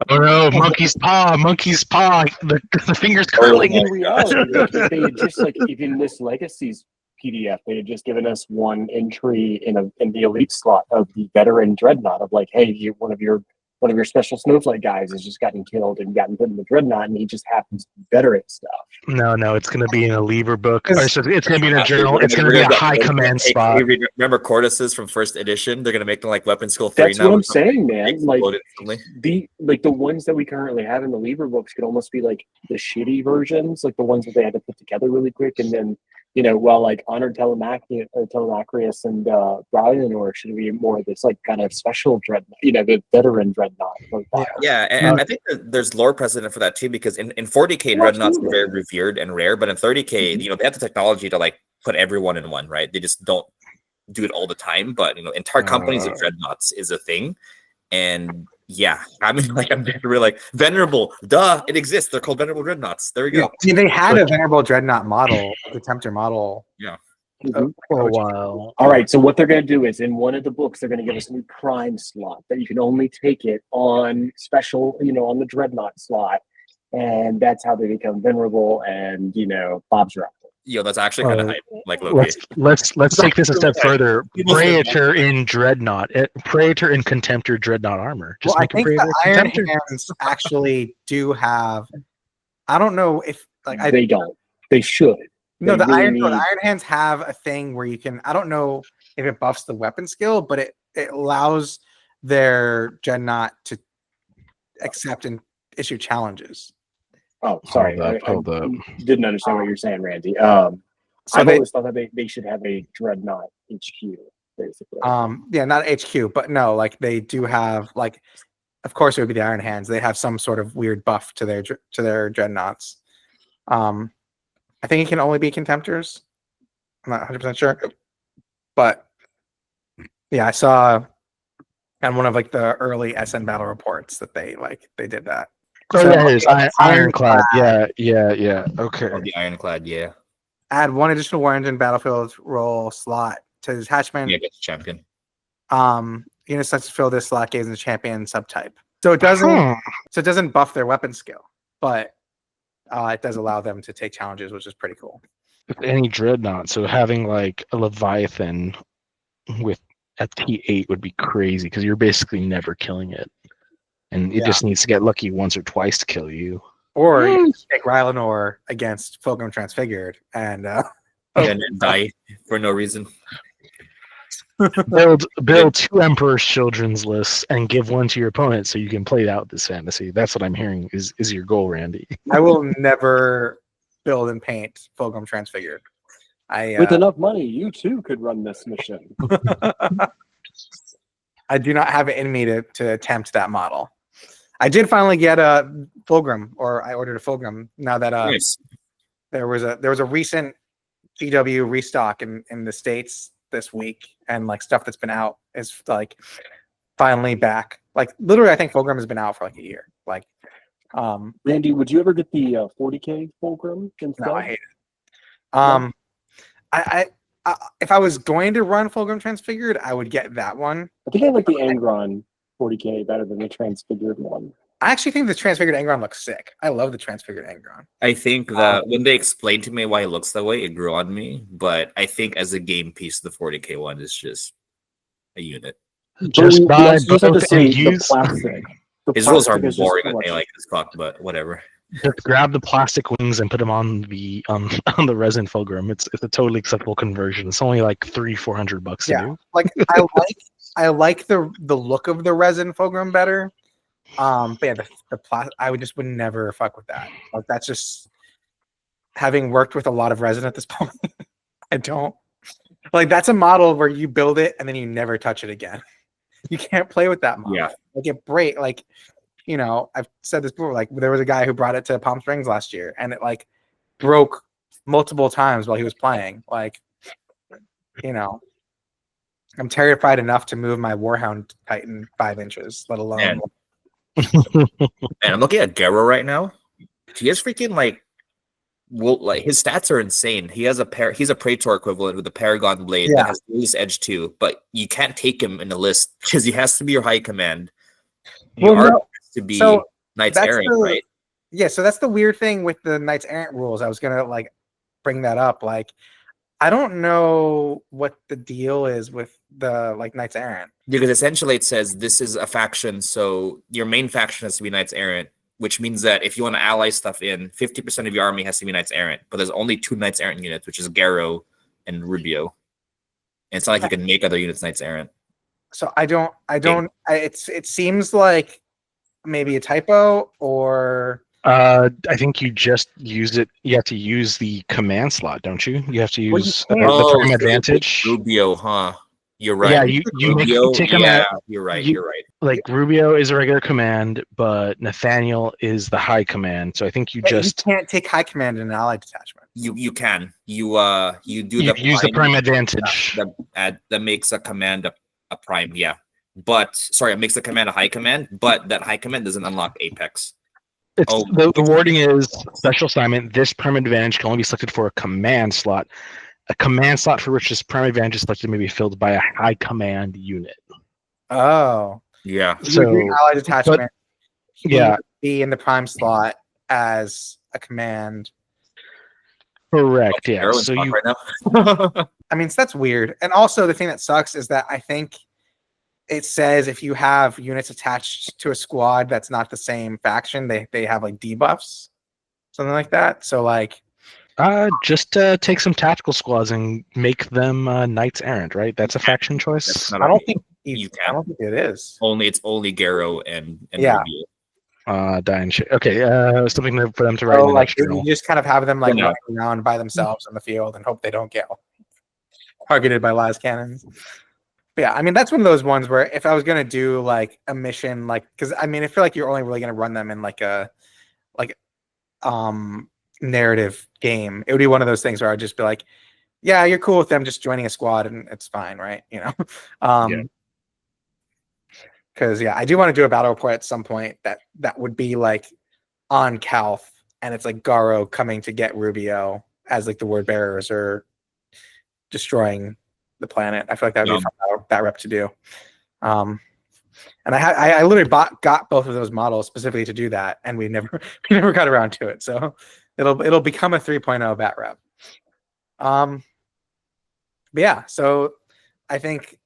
Oh no, monkey's paw, the fingers curling. In reality, if they had just like even this Legacies PDF, they had just given us one entry in the elite slot of the veteran dreadnought of like, hey, one of your special snowflake guys has just gotten killed and gotten put in the dreadnought, and he just happens to be veteran stuff. No, it's going to be in a lever book. Is- Or it's going to be in a journal. It's going to be a high command spot. Remember Cortuses from first edition? They're gonna make them like weapon skill 3 That's now. what I'm saying, man. Like instantly. the ones that we currently have in the lever books could almost be like the shitty versions, like the ones that they had to put together really quick, and then while like Honored Telemacrius and Rhinosaur should be more of this like kind of special dreadnought, the veteran dreadnought profile. Yeah, and I think that there's lore precedent for that too, because in 40k dreadnoughts are very revered and rare, but in 30k, they have the technology to like put everyone in one, right? They just don't do it all the time, but entire companies of dreadnoughts is a thing. And yeah, I mean, like, I'm really like venerable. Duh, it exists. They're called venerable dreadnoughts. There we go. Yeah, they had a venerable dreadnought model, the Tempter model. Yeah. For a while. All right, so what they're going to do is in one of the books, they're going to give us a new prime slot that you can only take it on special, on the dreadnought slot. And that's how they become venerable and, Bob's right. Yo, that's actually kind of hype. Like Loki. Let's take this a step further. Praetor in dreadnought, Praetor in Contemptor dreadnought armor. Just Well, I make him think Praetor the Iron Contemptor. Hands actually do have. I don't know if they don't. They should. No, They the really Iron need- Hands have a thing where you can. I don't know if it buffs the weapon skill, but it allows their dreadnought to accept and issue challenges. Oh, sorry. Hold up. I didn't understand what you're saying, Randy. So I've they, always thought that they should have a dreadnought HQ, basically. yeah, not HQ, but no, like they do have like, of course it would be the Iron Hands. They have some sort of weird buff to their dreadnoughts. I think it can only be Contemptors. I'm not 100% sure, but yeah, I saw on one of like the early SN battle reports that they did that. Oh, So, yeah, it is. Ironclad. Ironclad. Yeah. Okay. Or the Ironclad, yeah. Add one additional war engine battlefield role slot to the attachment. Yeah, gets champion. Units that fill this slot gains the champion subtype. So it doesn't buff their weapon skill, but it does allow them to take challenges, which is pretty cool. Any dreadnought, so having like a Leviathan with a T8 would be crazy because you're basically never killing it. And it just needs to get lucky once or twice to kill you. Or you can take Rylanor against Fulgrim Transfigured and And then die for no reason. build 2 Emperor's Children's lists and give one to your opponent so you can play out this fantasy. That's what I'm hearing is your goal, Randy. I will never build and paint Fulgrim Transfigured. With enough money, you too could run this mission. I do not have it in me to attempt that model. I did finally get a Fulgrim, or I ordered a Fulgrim. Now that Nice. there was a recent GW restock in the States this week, and like stuff that's been out is like finally back. Like literally, I think Fulgrim has been out for like a year. Like, Randy, would you ever get the 40K Fulgrim instead? no, I hate it. I if I was going to run Fulgrim Transfigured, I would get that one. I think I like the Angron 40K better than the Transfigured one. I actually think the Transfigured Angron looks sick. I love the Transfigured Angron. I think that when they explained to me why it looks that way, it grew on me. But I think as a game piece, the 40k one is just a unit. Just buy just have to both say and the use. plastic. The His rules are plastic is just boring so and much- they like as fuck, but whatever. Just grab the plastic wings and put them on the on the resin Fulgrim. It's a totally acceptable conversion. It's only like $300-400 to Yeah. do. Like I like the look of the resin Fulgrim better. But yeah, the plastic, I would never fuck with that. Like that's just having worked with a lot of resin at this point. I don't like that's a model where you build it and then you never touch it again. You can't play with that model. Yeah. Like it break like I've said this before. Like there was a guy who brought it to Palm Springs last year and it like broke multiple times while he was playing. Like, I'm terrified enough to move my Warhound Titan 5 inches, let alone. Man. And I'm looking at Garo right now. He has freaking like his stats are insane. He has he's a Praetor equivalent with a Paragon blade that has this edge too, but you can't take him in the list because he has to be your high command. To be Knights Errant, right? Yeah, so that's the weird thing with the Knights Errant rules. I was gonna like bring that up. Like, I don't know what the deal is with the like Knights Errant. Because essentially it says this is a faction, so your main faction has to be Knights Errant, which means that if you want to ally stuff in, 50% of your army has to be Knights Errant. But there's only 2 Knights Errant units, which is Garrow and Rubio. And it's not like you can make other units Knights Errant. So it seems like maybe a typo, or I think you just used it. You have to use the command slot, don't you? You have to Well, you use can't. the prime so advantage. Rubio, huh? You're right. Yeah, you Rubio, take him yeah, out. you're right. you- You're right. Like Rubio is a regular command, but Nathaniel is the high command. So I think you Yeah, just you can't take high command in an allied detachment. You can. You do you the use the prime advantage. that makes a command a prime, yeah. But sorry, it makes the command a high command, but that high command doesn't unlock Apex. It's Oh. the wording is special assignment. This prime advantage can only be selected for a command slot. A command slot for which this prime advantage is selected may be filled by a high command unit. Oh, Yeah. so you're doing allied detachment. He yeah, would be in the prime slot as a command. correct. Yeah. Heroin So stock you right now. I mean, so that's weird. And also, the thing that sucks is that I think it says if you have units attached to a squad that's not the same faction, they have like debuffs, something like that. So like, just take some tactical squads and make them knights errant. Right. That's a faction choice. That's not I a- don't think you I can. don't think it is. It's only Garrow and Yeah. Rubio. Dying shit. Okay. Something for them to write So in the like, next you journal. just kind of have them like Yeah. running around by themselves in the field and hope they don't get targeted by las cannons. But yeah, I mean, that's one of those ones where if I was gonna do like a mission, like, because I mean, I feel like you're only really gonna run them in like a narrative game. It would be one of those things where I'd just be like, yeah, you're cool with them just joining a squad and it's fine, right? You know, Yeah. because yeah, I do want to do a battle report at some point that would be like on Calth, and it's like Garo coming to get Rubio as like the word bearers or destroying the planet. I feel like that would be a fun that rep to do. And I literally got both of those models specifically to do that, and we never got around to it. So it'll become a 3.0 bat rep. But yeah, so I think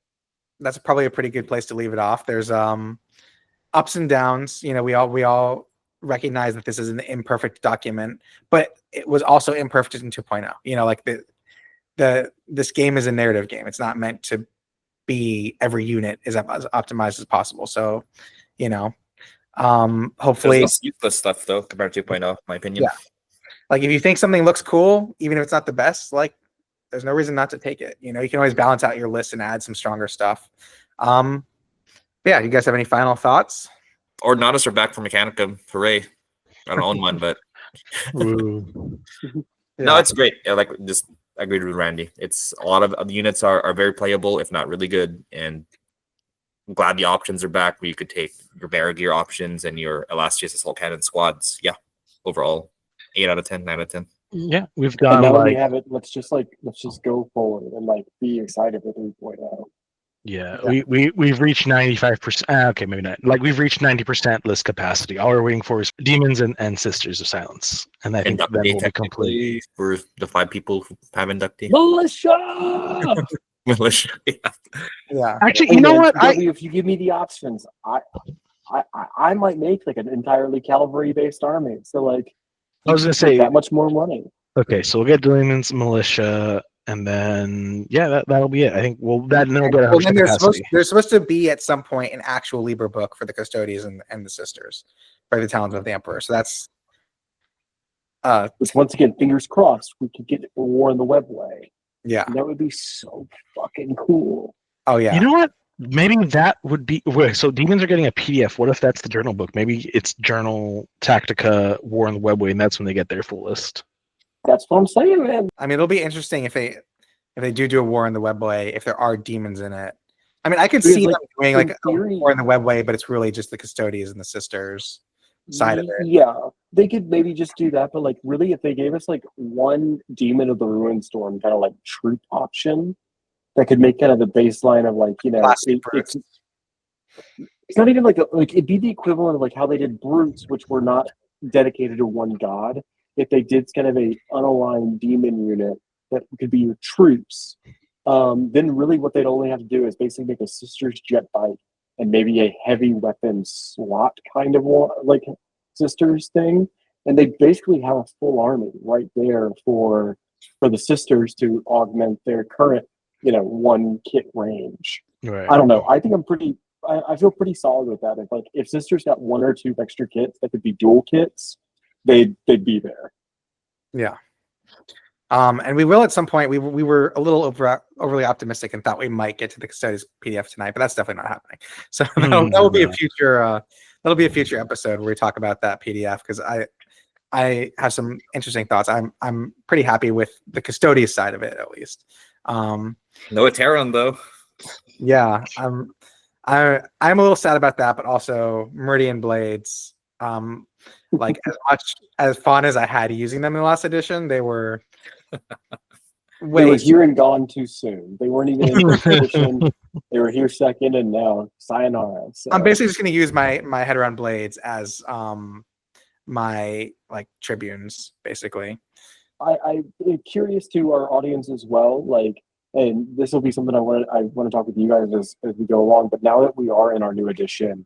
that's probably a pretty good place to leave it off. There's ups and downs. You know, we all recognize that this is an imperfect document, but it was also imperfect in 2.0. You know, like this game is a narrative game. It's not meant to be every unit is as optimized as possible. So, you know, hopefully There's less useless stuff though compared to 2.0, in my opinion. Yeah. Like if you think something looks cool, even if it's not the best, like there's no reason not to take it. You know, you can always balance out your list and add some stronger stuff. But yeah, you guys have any final thoughts? Or Nautics are back for Mechanicum. Hooray. I don't own one, but Ooh. no, it's great. I like just agreed with Randy. It's a lot of the units are very playable, if not really good. And I'm glad the options are back where you could take your Barragear options and your illustrious assault cannon squads. Yeah. Overall, 8 out of 10, 9 out of 10. Yeah, we've And gone now that we like have it, let's just go forward and like be excited for 3.0. yeah, we've reached 95%. Okay, maybe not. Like we've reached 90% list capacity. All we're waiting for is demons and sisters of silence, and I think then Inductee, we'll be complete. technically, for the 5 people who have inductee. Militia! Militia. Yeah. Yeah. Actually, Hey, you know man, what? W, if you give me the options, I might make like an entirely cavalry based army. So like I was gonna say that much more money. okay, so we'll get demons, militia, and then yeah, that'll be it. I think we'll then we'll get Well, then 100% capacity. there's supposed to be at some point an actual Liber book for the custodians and the sisters by the talents of the Emperor. So that's Which once again, fingers crossed, we could get a war in the webway. yeah. And that would be so fucking cool. Oh yeah. You know what? Maybe that would be wait, so demons are getting a PDF. What if that's the journal book? Maybe it's Journal Tactica War in the Webway, and that's when they get their full list. That's what I'm saying, man. I mean, it'll be interesting if they do a war in the webway, if there are demons in it. I mean, I could Because, see like, them doing like in a theory- war in the webway, but it's really just the custodians and the sisters side of it. Yeah, they could maybe just do that, but like really, if they gave us like one Demon of the Ruin Storm kind of like troop option, that could make kind of the baseline of like Classic brutes. it's not even like it'd be the equivalent of like how they did brutes, which were not dedicated to one god. If they did kind of a unaligned demon unit that could be your troops, then really what they'd only have to do is basically make a sister's jet bike and maybe a heavy weapon slot kind of like sisters thing, and they basically have a full army right there for the sisters to augment their current, one kit range. Right. I don't know. I think I feel pretty solid with that. If sisters got one or two extra kits that could be dual kits, they'd be there. Yeah. And we will at some point. We were a little overly optimistic and thought we might get to the Custodes PDF tonight, but that's definitely not happening. So that'll be a future episode where we talk about that PDF, because I have some interesting thoughts. I'm pretty happy with the Custodes side of it, at least. No Ateron though. Yeah, I'm a little sad about that, but also Meridian Blades. Like as fun as I had using them in the last edition, they were they were here and gone too soon. They weren't even in first edition. They were here second, and now sayonara. So. I'm basically just going to use my Heteron Blades as my like tribunes, basically. I'm curious to our audience as well, and this will be something I want to talk with you guys as we go along. But now that we are in our new edition,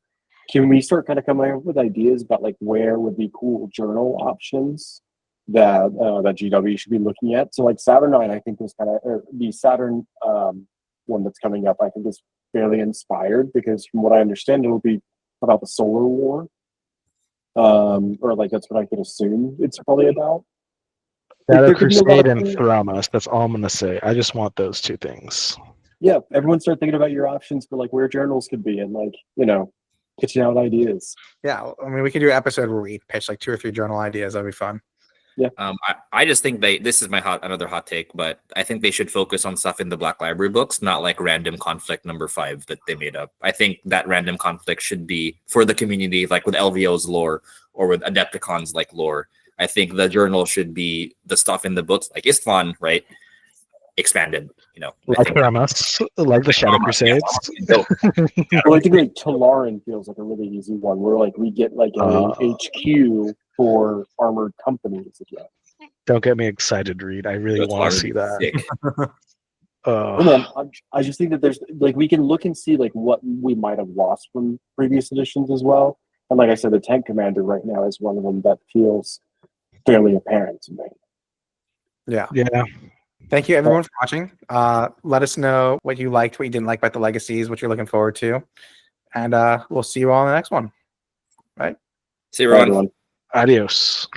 can we start kind of coming up with ideas about where would be cool journal options that GW should be looking at? So Saturnine, I think was the Saturn one that's coming up, I think is fairly inspired, because from what I understand, it will be about the Solar War, or that's what I could assume it's probably about. Shadow Crusade and Thramas. That's all I'm gonna say. I just want those two things. Yeah, everyone start thinking about your options for where journals could be, and pitching out ideas. Yeah, I mean, we could do an episode where we pitch 2 or 3 journal ideas. That'd be fun. Yeah. I just think this is another hot take, but I think they should focus on stuff in the Black Library books, not random conflict number 5 that they made up. I think that random conflict should be for the community, with LVO's lore or with Adepticons lore. I think the journal should be the stuff in the books, Istvan, right? Expanded, like Thramas, like the Shadow Crusades. Yeah. Well, I think Talaran feels like a really easy one, where we get an HQ for armored companies again. Don't get me excited, Reed. I really want to see that. I just think that there's we can look and see what we might have lost from previous editions as well. And like I said, the tank commander right now is one of them that feels fairly apparent to me. Yeah. Yeah. Thank you everyone for watching. Let us know what you liked, what you didn't like about the legacies, what you're looking forward to. And we'll see you all in the next one. Right? See you, everyone. Adios.